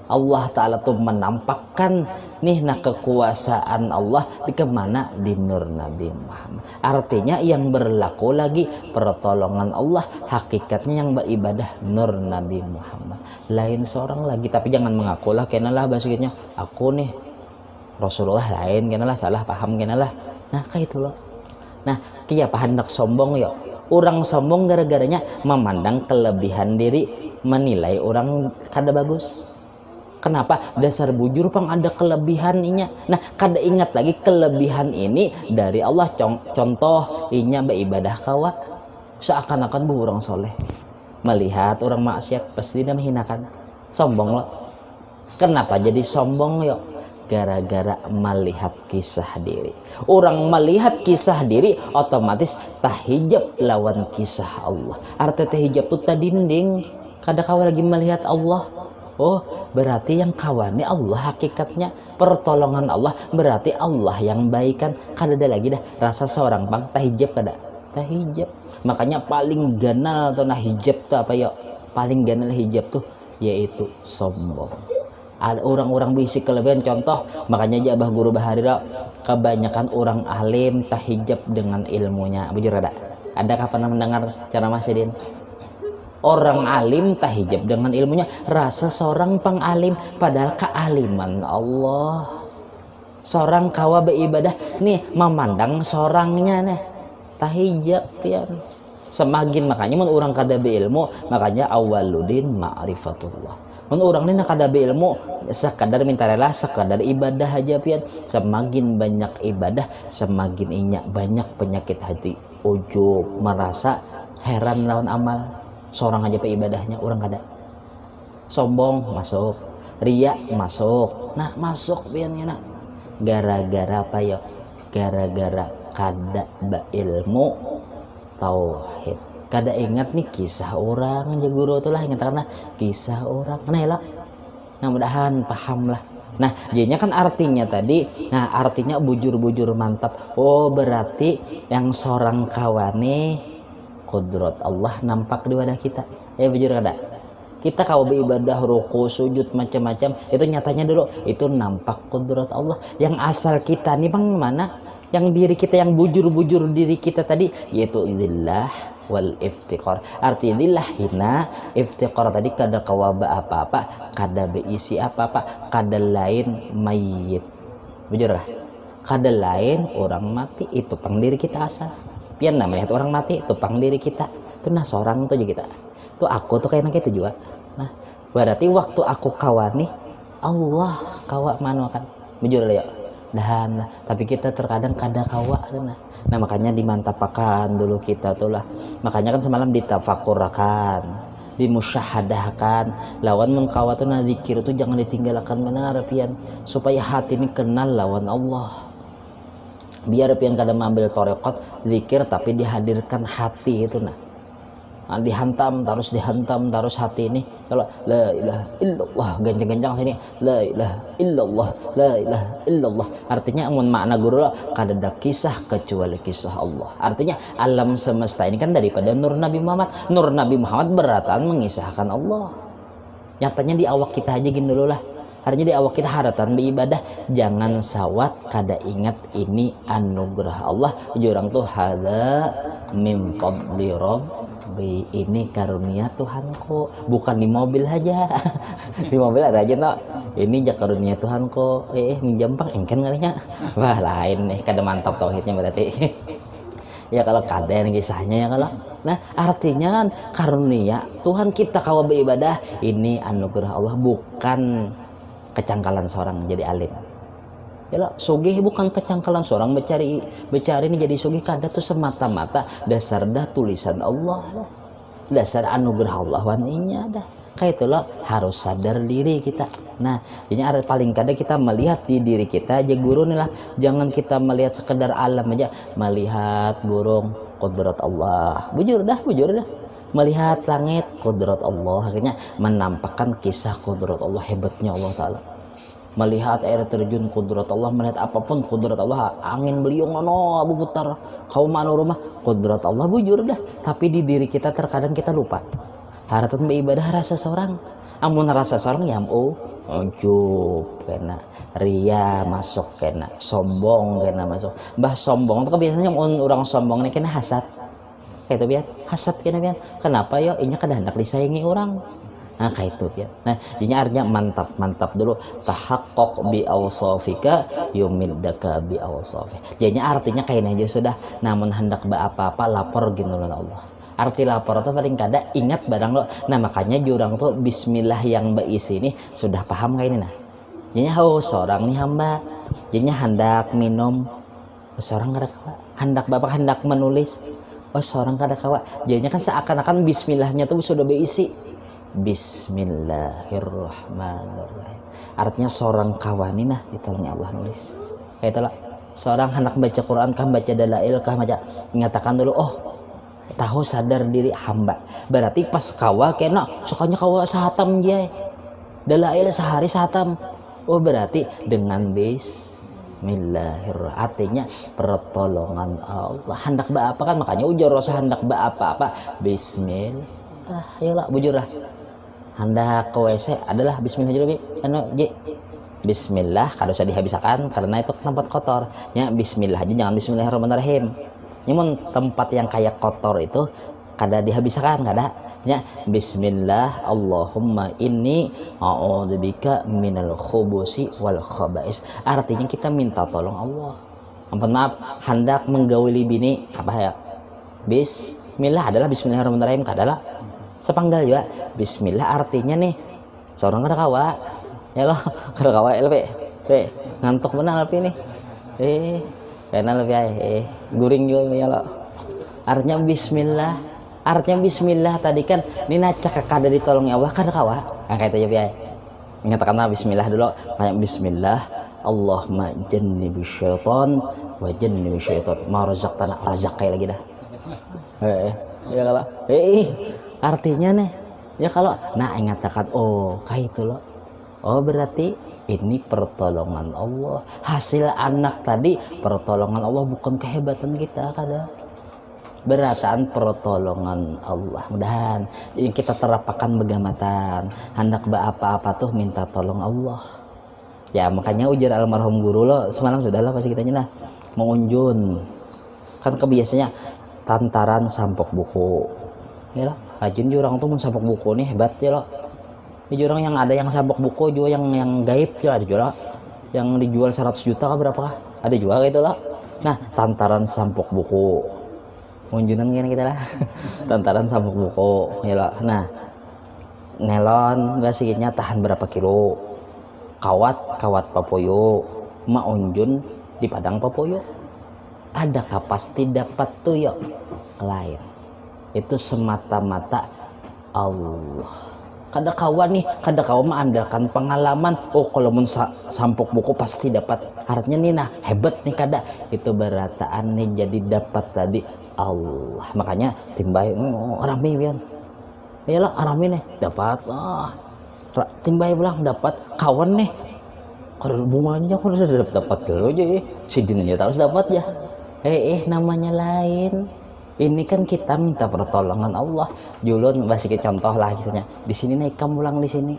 Allah Ta'ala tuh menampakkan nih nah kekuasaan Allah di kemana? Di Nur Nabi Muhammad. Artinya yang berlaku lagi pertolongan Allah, hakikatnya yang beribadah Nur Nabi Muhammad. Lain seorang lagi, tapi jangan mengakulah kenalah bahasanya aku nih Rasulullah lain, kenalah salah paham kenalah. Nah kayak itu loh. Nah kia hendak sombong ya. Orang sombong gara-garanya memandang kelebihan diri, menilai orang kada bagus. Kenapa? Dasar bujur pang ada kelebihan inya. Nah, kada ingat lagi kelebihan ini dari Allah. Contoh inya beribadah kawa. Seakan-akan orang soleh. Melihat orang maksiat pasti dia menghinakan. Sombong loh. Kenapa jadi sombong yuk? Gara-gara melihat kisah diri. Orang melihat kisah diri otomatis tahijab lawan kisah Allah. Arti tahijab itu dinding. Kada kawa lagi melihat Allah. Oh, berarti yang kawannya Allah hakikatnya. Pertolongan Allah berarti Allah yang baikan. Kada ada lagi dah rasa seorang bang tahijab kada. Tahijab. Makanya paling ganal tuh nah hijab tuh apa ya? Paling ganal hijab tuh yaitu sombong. Ada orang-orang bisi kelebihan contoh, makanya jabah guru baharira kebanyakan orang alim tahijab dengan ilmunya. Bujur ada kapan mendengar ceramah Sidin? Orang alim tahijab dengan ilmunya, rasa seorang pengalim padahal kealiman Allah. Seorang kawa beribadah nih memandang seorangnya nih tahijab pian. Semakin makanya mun urang kada beilmu, makanya awaludin ma'rifatullah. Mun urang ini kada beilmu, sekadar minta rela, sekadar ibadah aja pian. Semakin banyak ibadah, semakin inyak banyak penyakit hati, ujub, merasa heran lawan amal. Seorang aja pe ibadahnya, orang kada. Sombong masuk, riya masuk. Nah, masuk pian ngena. Gara-gara apa ya? Gara-gara kada beilmu tauhid. Kada ingat nih kisah orang aja guru tuh lah, ingat karena kisah orang nah lah. Nah mudahan paham lah. Nah jadinya kan artinya tadi, nah artinya bujur-bujur mantap. Oh berarti yang seorang kawane kudrat Allah nampak di wadah kita. Ya bujur kada. Kita kalau beribadah ruku sujud macam-macam itu nyatanya dulu itu nampak kudrat Allah. Yang asal kita nih bang mana? Yang diri kita yang bujur-bujur diri kita tadi yaitu lillah wal iftiqar. Artinya lillah hina, iftiqar tadi kada kawaba apa-apa, kada beisi apa-apa, kada lain mayit. Bujur lah. Kada lain orang mati itu pang diri kita asal. Pian nah melihat orang mati itu pang diri kita. Itu nah seorang tuh aja kita. Tuh aku tuh kayaknya gitu juga. Nah, berarti waktu aku kawani Allah kawa manu kan. Bujur lah ya. Dan tapi kita terkadang kada kawa nah makanya dimantapakan dulu kita tuh lah, makanya kan semalam ditafakurakan, dimusyahadahkan lawan mengkawa tuh nah zikir tuh jangan ditinggalkan benar pian supaya hati ini kenal lawan Allah, biar pian kada mengambil torekot zikir tapi dihadirkan hati itu nah dihantam terus hati ini. Kalau la ilaha illallah ganjang-ganjang sini la ilaha illallah la ilaha illallah, artinya amun makna guru lah kada ada kisah kecuali kisah Allah. Artinya alam semesta ini kan daripada nur Nabi Muhammad. Nur Nabi Muhammad beratan mengisahkan Allah. Nyatanya di awak kita aja gini dulu lah. Artinya di awak kita haratan beribadah jangan sawat kada ingat ini anugerah Allah. Jurang tuh hadza min fadli rabbi, ini karunia Tuhanku, bukan di mobil aja. Di mobil ada aja no, ini jak karunia Tuhanku, minjampang engken kalinya. Wah lain nih, kada mantap tauhidnya berarti. Ya kalau kada yang kisahnya ya kalau. Nah artinya kan karunia Tuhan kita kawa beribadah ini anugerah Allah, bukan kecangkalan seorang jadi alim. Ya sugih bukan kecangkalan seorang becari ini jadi sugih, kada tuh semata-mata dasar dah tulisan Allah dah. Dasar anugerah Allah waninya dah. Kayak itulah harus sadar diri kita. Nah, ini ada paling kada kita melihat di diri kita aja guru nih lah. Jangan kita melihat sekedar alam aja, melihat burung kudrat Allah. Bujur dah. Melihat langit kudrat Allah, akhirnya menampakkan kisah kudrat Allah, hebatnya Allah Ta'ala. Melihat air terjun kudrat Allah, melihat apapun kudrat Allah, angin beliung ono abu putar kau mana rumah kudrat Allah. Bujur dah, tapi di diri kita terkadang kita lupa haratan beribadah rasa seorang, amun rasa seorang ya ujub kena, ria masuk kena, sombong kena masuk. Bah sombong itu biasanya orang sombong ini kena hasad. Kayak itu biar hasad kena biar kenapa yo inya kada hendak disayangi orang. Nah kayak itu biar. Nah ini artinya mantap dulu tahaqqaq bi awsafika yumiddaka bi awsafi. Jadi artinya kayaknya aja sudah, namun hendak apa-apa lapor gini Allah. Arti lapor itu paling kada ingat barang lo. Nah makanya jurang tuh bismillah yang berisi ini sudah paham kayak ini nah. Jadi seorang nih hamba, jadi hendak minum, seorang kada kawa, hendak bapak hendak menulis, seorang kada kawa. Jadinya kan seakan-akan bismillahnya tuh sudah berisi Bismillahirrahmanirrahim. Artinya seorang kawan ini nah ditolongnya Allah nulis. Kayak itulah seorang hendak baca Quran kah, baca dalail kah, baca mengatakan dulu tahu sadar diri hamba. Berarti pas kawa kena sukanya kawa sahatam jay dalail sehari sahatam. Berarti dengan bismillahirrahmanirrahim artinya pertolongan Allah. Hendak apa kan makanya ujar rasa hendak apa bismillah. Yalah bujur lah. hendak ke WC adalah bismillah dulu bismillah kada usah dihabiskan karena itu tempat kotor ya, bismillah aja, jangan bismillahirrahmanirrahim. Namun tempat yang kayak kotor itu kada dihabiskan, kada ya, bismillah Allahumma inni a'udzubika minal khubusi wal khaba'is. Artinya kita minta tolong Allah. Ampun maaf, hendak menggauli bini apa ya, bismillah adalah bismillahirrahmanirrahim, kadalah sepanggal juga bismillah. Artinya nih seorang kada kawa ya lo, kada kawa LP ngantuk benar LP nih karena lebih guring juga ya lo. Artinya bismillah tadi kan ninacak kada ditolong ya Allah kada kawa, nah kayak itu ya ingatkanlah bismillah dulu, kayak bismillah Allahumma jannibi syaitan wa jannibi syaitan ma razaqtana, razaq kayak lagi dah ya kalau artinya nih ya kalau nah ingatkan oh kayak itu loh, oh berarti ini pertolongan Allah, hasil anak tadi pertolongan Allah, bukan kehebatan kita, kada berataan pertolongan Allah. Mudahan jadi kita terapakan begamatan hendak apa-apa tuh minta tolong Allah ya. Makanya ujar almarhum guru lo semalam sudahlah pasti kita nyala mau unjun kan kebiasaannya tantaran sampok buku ya lah, rajin jurang tuh sampok buku nih hebat ya lo. Jurang yang ada yang sampok buku juga yang gaib ya, ada juga yang dijual 100 juta berapa kah, ada juga gitu lah. Nah tantaran sampok buku unjunan gini kita lah tantaran sampok buku ya lo. Nah nelon basiknya tahan berapa kilo, kawat papoyo ma unjun di padang papoyo, adakah pasti dapat tuh yuk lain itu semata-mata Allah. Kada kawan nih, kada kawan mengandalkan pengalaman. Oh kalau mun sampok buku pasti dapat. Artinya nih nah hebat nih kada. Itu berataan nih jadi dapat tadi Allah. Makanya timbay rame pian. Iyalah rame nih dapat. Timbay pulang dapat kawan nih. Kada bunganya kada dapat dulu aja sidinnya terus dapat ya. Namanya lain. Ini kan kita minta pertolongan Allah. Julun basikin contoh lah misalnya di sini naik kamu pulang di sini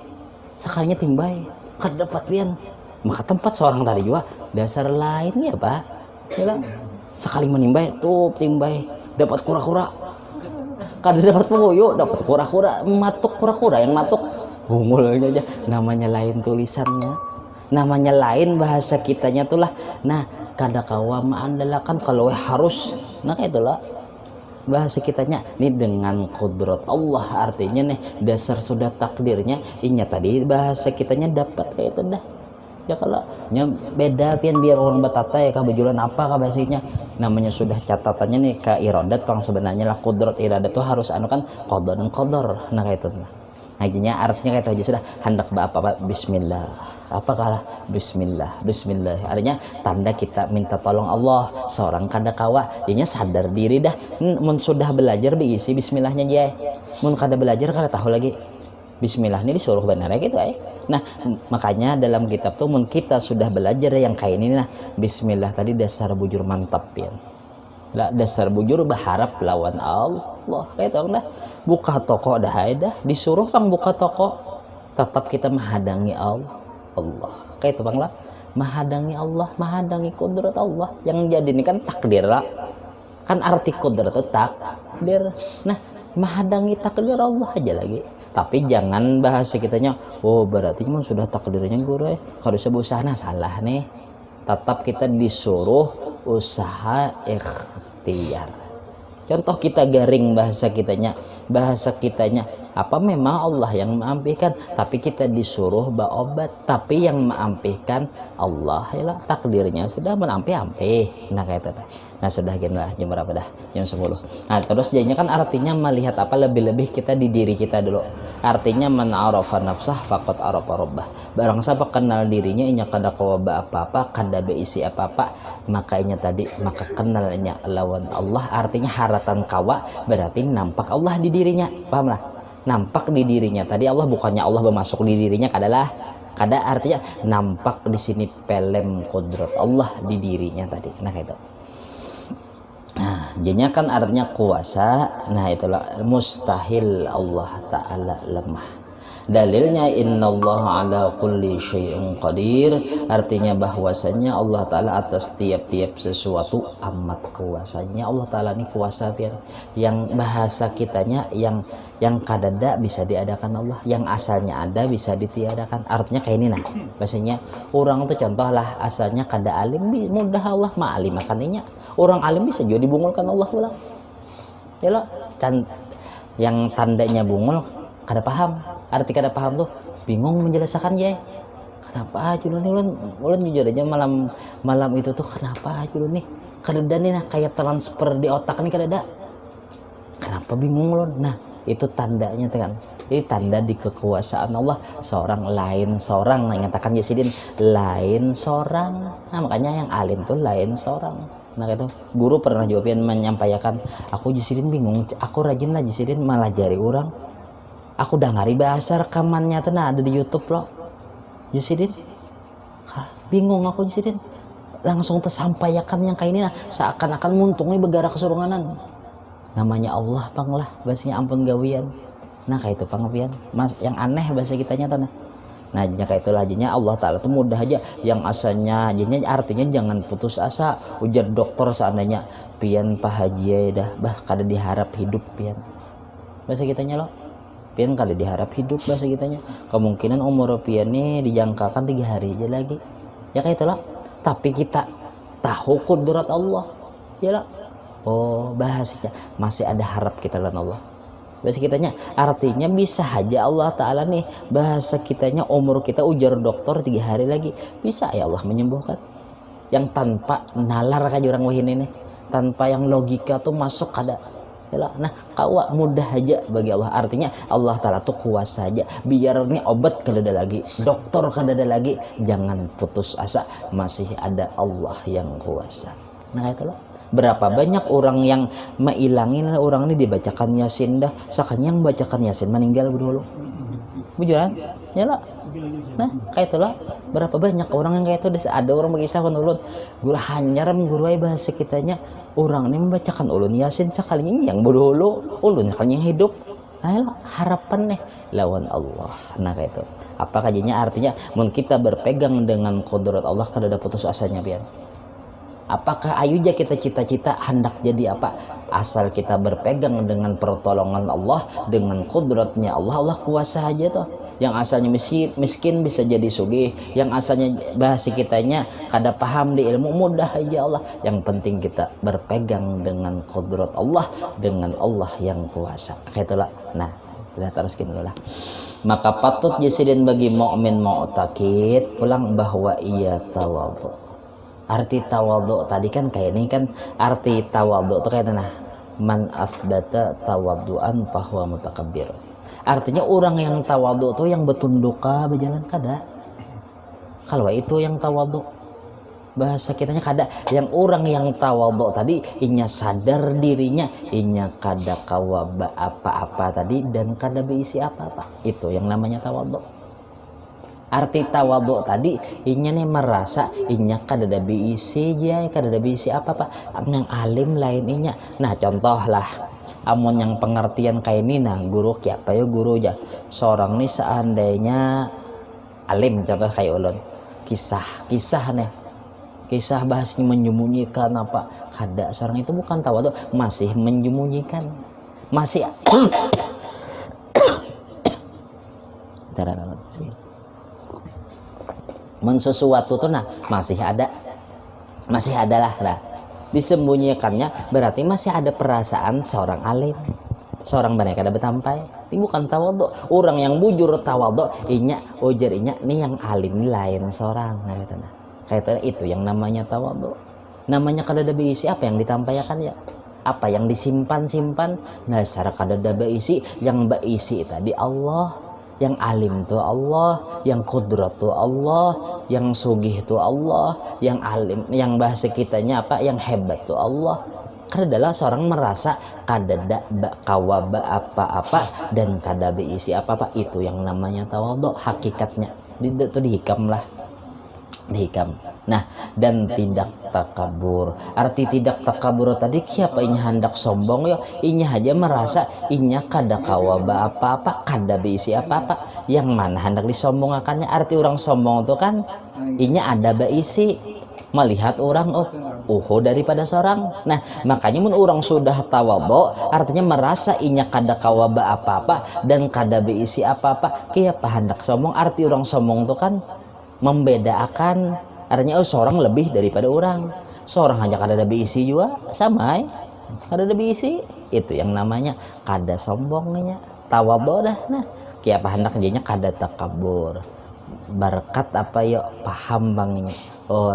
sekalinya timbay kada dapat pian, maka tempat seorang tadi juga dasar lain ya pak ya sekali menimbay tuh timbay dapat kura-kura, kada dapat pengoyo dapat kura-kura, matuk kura-kura yang matuk bungulnya aja. Namanya lain tulisannya, namanya lain bahasa kitanya tuh lah. Nah kada kawa maandalakan kalau harus nah kayak itulah bahasa kitanya nih dengan kudrat Allah. Artinya nih dasar sudah takdirnya inya tadi bahasa kitanya dapat kayak itu dah ya. Kalau nya beda pian biar orang batata ya kabejulan apa bahasanya namanya sudah catatannya nih ke iradat pang sebenarnya lah kudrat iradat tuh harus anu kan qada dan qadar. Nah kayak itu nah artinya kayak itu aja sudah hendak apa bismillah apa kalah bismillah artinya tanda kita minta tolong Allah. Seorang kada kawa jadinya sadar diri dah mun sudah belajar diisi bismillahnya aja, mun kada belajar kada tahu lagi bismillah ini disuruh benar gitu Nah makanya dalam kitab tuh mun kita sudah belajar yang kayak ini nah bismillah tadi dasar bujur mantap ya lah, dasar bujur berharap lawan Allah kayak itu dah. Buka toko dah disuruh kang buka toko tetap kita menghadangi Allah kayak itu bang lah, menghadangi Allah, menghadangi kudrat Allah yang jadi ini kan takdir lah kan arti kudrat itu takdir. Nah menghadangi takdir Allah aja lagi, tapi jangan bahasa kitanya oh berarti cuma sudah takdirnya guru harus berusaha. Nah salah nih, tetap kita disuruh usaha ikhtiar. Contoh kita garing bahasa kitanya apa memang Allah yang mengampihkan, tapi kita disuruh berobat, tapi yang mengampihkan Allah ya lah, takdirnya sudah menampih. Nah kayak itu. Nah sudah gini lah jam berapa dah, jam 10. Nah terus jadinya kan artinya melihat apa lebih-lebih kita di diri kita dulu. Artinya man arafa nafsah faqad arafa rabbah. Barang siapa kenal dirinya inya kada kawaba apa-apa, kada beisi apa-apa, makanya tadi maka kenalnya lawan Allah. Artinya haratan kawa berarti nampak Allah di dirinya, paham lah? Nampak di dirinya tadi Allah, bukannya Allah bermasuk di dirinya, kada artinya nampak di sini pelem kodrat Allah di dirinya tadi. Nah kayak itu. Nah jadinya kan artinya kuasa. Nah itulah mustahil Allah Ta'ala lemah. Dalilnya innallaha ala kulli syai'in qadir, artinya bahwasanya Allah taala atas tiap-tiap sesuatu amat kuasanya. Allah taala ini kuasa biar yang bahasa kitanya yang kadada bisa diadakan Allah, yang asalnya ada bisa ditiadakan. Artinya kayak ini nah, bahasanya orang tuh contoh lah asalnya kada alim mudah Allah ma'alim makaninya. Orang alim bisa juga dibungulkan Allah ulang. Ya lo kan yang tandanya bungul kada paham, arti kada paham tuh bingung menjelaskan ya. Kenapa aja lu nih ulun jujur aja malam itu tuh kenapa aja lu nih kada nih nah kayak transfer di otak nih kada ada. Kenapa bingung lu? Nah, itu tandanya kan. Ini tanda di kekuasaan Allah. Seorang lain seorang nah nyatakan Yasidin lain seorang. Nah, makanya yang alim tuh lain seorang. Nah itu guru pernah juga menyampaikan, aku Yasidin bingung, aku rajin lah Yasidin malah jari orang. Aku udah ngari bahasa rekamannya tuh nah ada di YouTube loh. Yasidin bingung aku Yasidin. Langsung tersampaikan yang kayak ini nah seakan-akan muntungnya begara kesurunganan. Namanya Allah panglah bahasanya ampun gawian. Nah kayak itu panggawian. Mas yang aneh bahasa kitanya tuh nah. Nah kayak itulah aja Allah taala tuh mudah aja yang asalnya aja artinya jangan putus asa. Ujar dokter seandainya pian pahaji dah bah kada diharap hidup pian. Bahasa kitanya loh. Pian kali diharap hidup bahasa kitanya. Kemungkinan umur pian nih dijangkakan 3 hari aja lagi. Ya kayak itulah. Tapi kita tahu kudrat Allah. Ya lah. Oh bahasanya masih ada harap kita lawan Allah. Bahasa kitanya artinya bisa aja Allah Ta'ala nih bahasa kitanya umur kita ujar dokter 3 hari lagi bisa ya Allah menyembuhkan. Yang tanpa nalar kayak orang wahini nih, tanpa yang logika tuh masuk kada. Nah kawa mudah aja bagi Allah, artinya Allah Ta'ala tuh kuasa aja biar nih obat kada ada lagi, dokter kada ada lagi, jangan putus asa, masih ada Allah yang kuasa. Nah itulah berapa banyak orang yang meilangin orang ini dibacakan Yasin dah seakan yang bacakan Yasin meninggal dulu bujuran ya lah. Nah kayak itulah berapa banyak orang yang kayak itu ada orang berkisah ulun guru hanyar guru bahasa kitanya orang ini membacakan ulun Yasin sekali yang dulu ulun sekali yang hidup. Nah harapan nih lawan Allah. Nah kayak itu apa kajinya artinya mun kita berpegang dengan kodrat Allah kada ada putus asanya pian. Apakah ayuja kita cita-cita hendak jadi apa? Asal kita berpegang dengan pertolongan Allah, dengan kudratnya Allah, Allah kuasa aja tuh. Yang asalnya miskin bisa jadi sugih, yang asalnya bahasa kitanya kada paham di ilmu mudah aja Allah. Yang penting kita berpegang dengan kudrat Allah, dengan Allah yang kuasa. Kayak itulah. Nah, sudah teruskin dulu lah. Maka patut Yasidin bagi mukmin mu'taqid pulang bahwa ia tawadhu. Arti tawadhu tadi kan kayak ini kan arti tawadhu itu kayak nah man asbata tawadduan fahuwa mutakabbir. Artinya orang yang tawadhu itu yang betunduk berjalan kada. Kalau itu yang tawadhu bahasa kitanya kada. Yang orang yang tawadhu tadi inya sadar dirinya, inya kada kawaba apa-apa tadi dan kada berisi apa-apa. Itu yang namanya tawadhu. Arti tawadhu tadi inya nih merasa inya kada ada biisi aja kada ada biisi apa-apa yang alim lain inya. Nah contoh lah amun yang pengertian kayak ini nah guru kiapa ya guru aja seorang nih seandainya alim contoh kayak ulun kisah nih kisah bahasnya menyembunyikan apa kada seorang itu bukan tawadhu masih menyembunyikan masih sesuatu tuh nah masih ada lah disembunyikannya berarti masih ada perasaan seorang alim seorang mereka ada betampai ini bukan tawadhu orang yang bujur tawadhu inya ujar inya nih yang alim lain seorang nah kayak itu yang namanya tawadhu namanya kada ada berisi apa yang ditampaikan ya apa yang disimpan nah secara kada ada berisi yang berisi tadi Allah yang alim itu Allah, yang kudrat itu Allah, yang sugih itu Allah, yang alim, yang bahasa kitanya apa, yang hebat itu Allah. Karena adalah seorang merasa kadada kawaba apa-apa dan kada berisi apa-apa itu yang namanya tawadhu hakikatnya. Itu dihikam lah. dihikam. Nah, dan tidak takabur. Arti tidak takabur tadi siapa inya hendak sombong yo, inya aja merasa inya kada kawaba apa-apa, kada beisi apa-apa. Yang mana hendak disombongakannya? Arti orang sombong itu kan inya ada beisi, melihat orang daripada seorang. Nah, makanya mun orang sudah tawadhu, artinya merasa inya kada kawaba apa-apa dan kada beisi apa-apa. Kiapa hendak sombong? Arti orang sombong itu kan membedakan, artinya seorang lebih daripada orang. Seorang hanya kada ada beisi juga sama kada ada beisi, itu yang namanya kada sombongnya, tawadhu dah. Nah, kiapa hendak jadinya kada takabur. Berkat apa ya paham bangnya,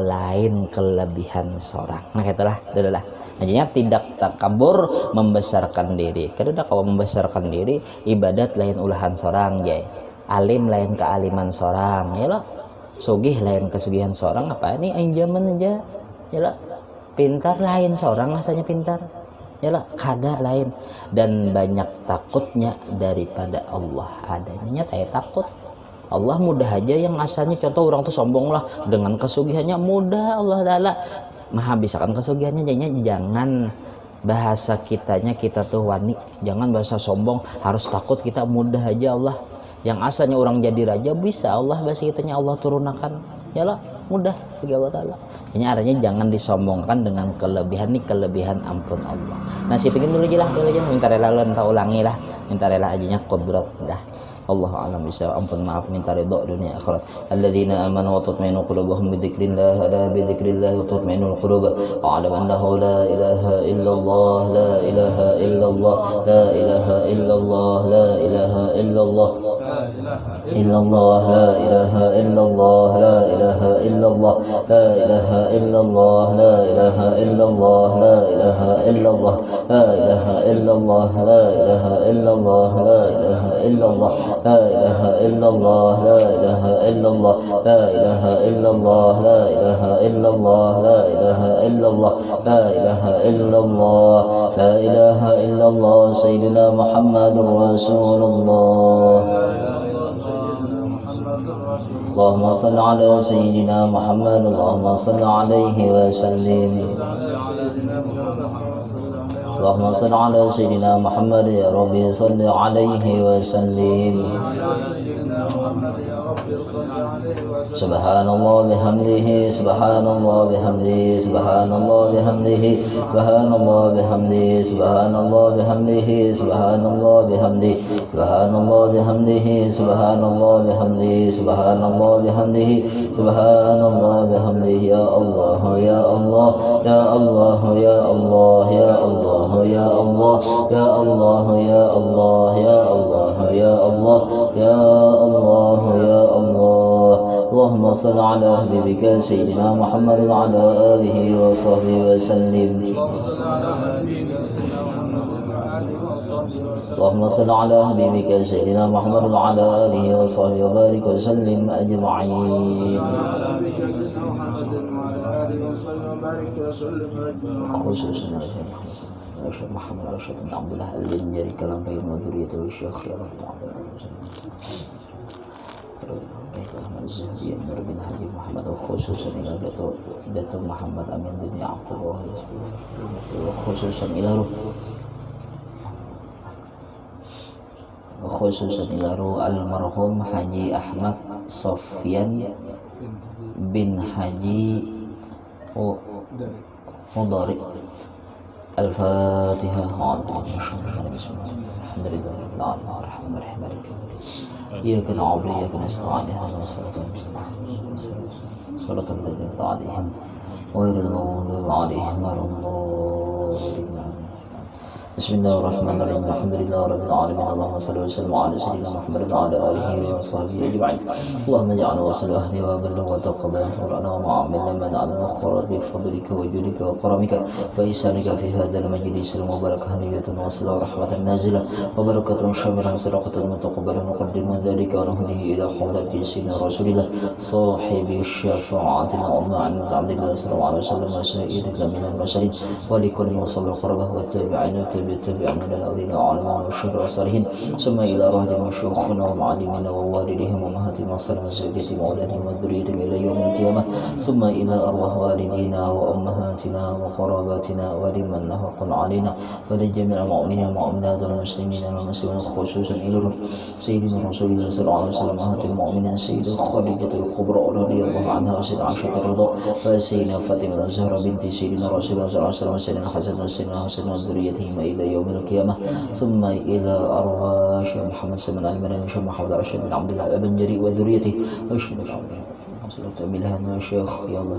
lain kelebihan seorang. Nah itulah adalah jadinya tidak takabur, membesarkan diri. Karena kalau membesarkan diri, ibadat lain ulahan seorang jay, alim lain kealiman seorang ya loh, sugih lain kesugihan seorang, apa ini anjaman aja ya lah. Pintar lain seorang rasanya pintar ya lah, kada lain. Dan banyak takutnya daripada Allah adanya saya takut. Allah mudah aja, yang asalnya contoh orang tuh sombong lah dengan kesugihannya, mudah Allah Ta'ala maha bisakan kesugihannya. Jadinya jangan bahasa kitanya, kita tuh wani, jangan bahasa sombong harus takut, kita mudah aja. Allah yang asalnya orang jadi raja bisa Allah bahasa kitanya Allah turunakan ya lah, mudah bagi Allah Ta'ala. Ini artinya jangan disombongkan dengan kelebihan, nih kelebihan ampun Allah. Nah si pengen dulu aja minta rela entah ulangi lah, minta rela aja kodrat dah. Allah alam bisa, ampun maaf minta ridho dunia akhirat. Alladzina amanu wa tatmainu qulubuhum bi dzikrillah, ala bi dzikrillah tatmainul qulub. A'lam annahu la ilaha illallah, la ilaha illallah, la ilaha illallah, la ilaha illallah, illallah, la ilaha illallah, la ilaha illallah, la ilaha illallah, la ilaha illallah, la ilaha illallah, la ilaha illallah, la ilaha illallah, la ilaha illallah, la ilaha illallah, la ilaha illallah, la ilaha illallah, la ilaha illallah, la ilaha illallah, la ilaha illallah, la ilaha illallah, sayyidina Muhammadur Rasulullah. Allahumma salli ala sayyidina Muhammad, Allahumma salli alaihi wa sallim. Allahumma salli ala sayyidina Muhammad, ya Rabbi salli alaihi wa sallim. Subhanallah bihamdihi, subhanallah bihamdihi, subhanallah bihamdihi, subhanallah bihamdihi, subhanallah bihamdihi, subhanallah bihamdihi, subhanallah bihamdihi, subhanallah bihamdihi, subhanallah bihamdihi, subhanallah bihamdihi. Ya Allah, ya Allah, ya Allah, ya Allah, ya Allah, ya Allah, ya Allah, ya Allah, ya Allah, ya Allah, ya Allah, ya Allah. Allahumma salli ala habibika sayyidina Muhammad wa ala alihi wa sahbihi wa sallim. Allahumma salli ala habibika sayyidina Muhammad wa ala alihi wa sahbihi wa barik wa sallim ajma'in. Khususnya Syekh Muhammad Rashid bin Abdullah Al-Jinjari kalam bayin wa dzurriyyatul Syekh ya Rabbal Ahmad Zahdi Nur bin Haji Muhammad, khususan ila Datuk Muhammad Amin bin Yaqub, khususan ila almarhum Haji Ahmad Sofyan bin Haji Mudari. Al-Fatihah. إياك نعبد وإياك نستعين اهدنا الصراط المستقيم صراط الذين أنعمت عليهم غير المغضوب عليهم ولا الضالين. بسم الله الرحمن الرحيم. الحمد لله رب العالمين. اللهم صل وسلم على سيدنا محمد وعلى آله وصحبه أجمعين. اللهم اجعلنا وصل أهلي وبلغ وتقبل ثورنا وعاملنا من على الخيرات بفضلك وجودك وكرمك وإحسانك في هذا المجلس المبارك هنية وصلة ورحمة نازلة وبركة شاملة صدقة متقبلة نقدم ذلك ونهديه إلى حضرة سيدنا رسول الله صاحب الشفاعة العظمى عن عبد الله صلى الله عليه وسلم وسائر من المرسلين ولكل مصاب القربة والتابعين بالتبع من الأولين وعلماء والشهر والصالحين ثم إلى رهدهم وشيوخنا ومعلمين ووالدهم وأمهاتهم وصلهم وزوجتهم وأولادهم وذريتهم إلى يوم القيامة ثم إلى أرواح والدينا وأمهاتنا وقراباتنا ولمن له حق علينا ولجميع المؤمنين والمؤمنات والمسلمين والمسلمين خصوصا إلى سيدنا رسول الله صلى الله عليه وسلم أمهات المؤمنين سيدة خديجة الكبرى رضي الله عنها وسيدة عائشة الرضا وسيدنا فاطمة الزهراء بنت سيدنا رسول الله صلى الله عليه وسلم وسيدنا الحسن وسيدنا حسن وذريتهما إلى يوم القيامة ثم إلى أرواح شيخ محمد سلمان المدني وشيخ محمد رشيد بن عبد الله الأبنجري وذريته وشيخ محمد وشيخ يا الله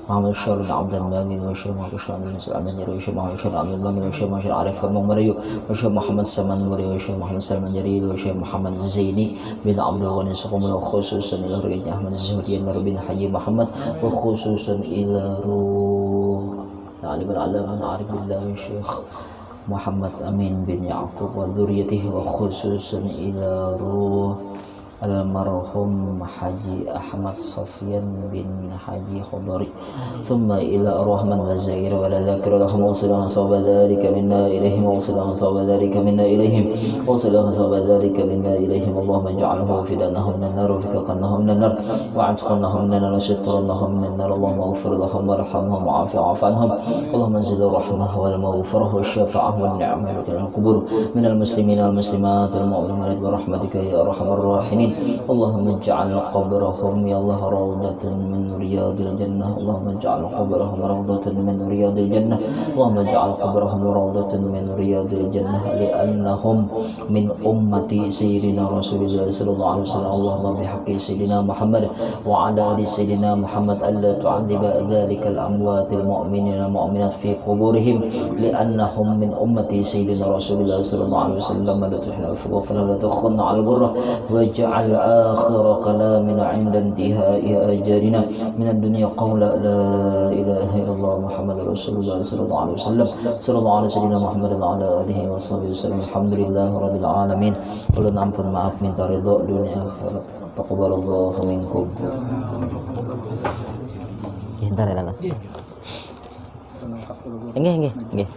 محمد الشر بن عبد المجيد وشيخ محمد الشر بن الأبنجري وشيخ محمد الشر بن عبد المجيد وشيخ محمد عارف المغمري وشيخ محمد سلمان المري وشيخ محمد سلمان جريد وشيخ محمد الزيني بن عبد الغني سقوم وخصوصا إلى روح أحمد الزهري بن حي محمد وخصوصا إلى روح العالم العلامة العارف بالله الشيخ محمد أمين بن يعقوب وذريته وخصوصا إلى روح المرحوم حاجي أحمد صفيان بن حاجي خضري ثم إلى أرواح من لا زائر ولا ذاكر لهم وصلا صوب ذلك منا إليهم وصلا صوب ذلك منا إليهم وصلا صوب ذلك منا إليهم اللهم اجعله فدانهم من النار وفكاكنهم من النار وعتقنهم من النار وسترنهم من النار اللهم اغفر لهم وارحمهم وعاف عنهم اللهم انزل الرحمة والمغفرة والشفاعة والنعمة والقبور من المسلمين والمسلمات المؤمنين برحمتك يا أرحم الراحمين اللهم اجعل قبرهم يا الله روضة من رياض الجنة اللهم اجعل قبرهم روضة من رياض الجنة اللهم اجعل قبرهم روضة من رياض الجنة لأنهم من أمة سيدنا رسول الله صلى الله عليه وسلم اللهم بحق سيدنا محمد وعلى آل سيدنا محمد ألا تعذب ذلك الأموات المؤمنين المؤمنات في قبورهم لأنهم من أمة سيدنا رسول الله صلى الله عليه وسلم لا تحنا في غفلة ولا تخن على الغرة واجعل آخر كلامنا عند انتهاء أجالنا من الدنيا قول لا إله إلا الله محمد رسول الله صلى الله عليه وسلم صلى الله على سيدنا محمد وعلى آله وصحبه وسلم الحمد لله رب العالمين ulun ampun maaf minta ridho dunia akhirat taqabbalallahu minkum ntar ya Lala. Enggak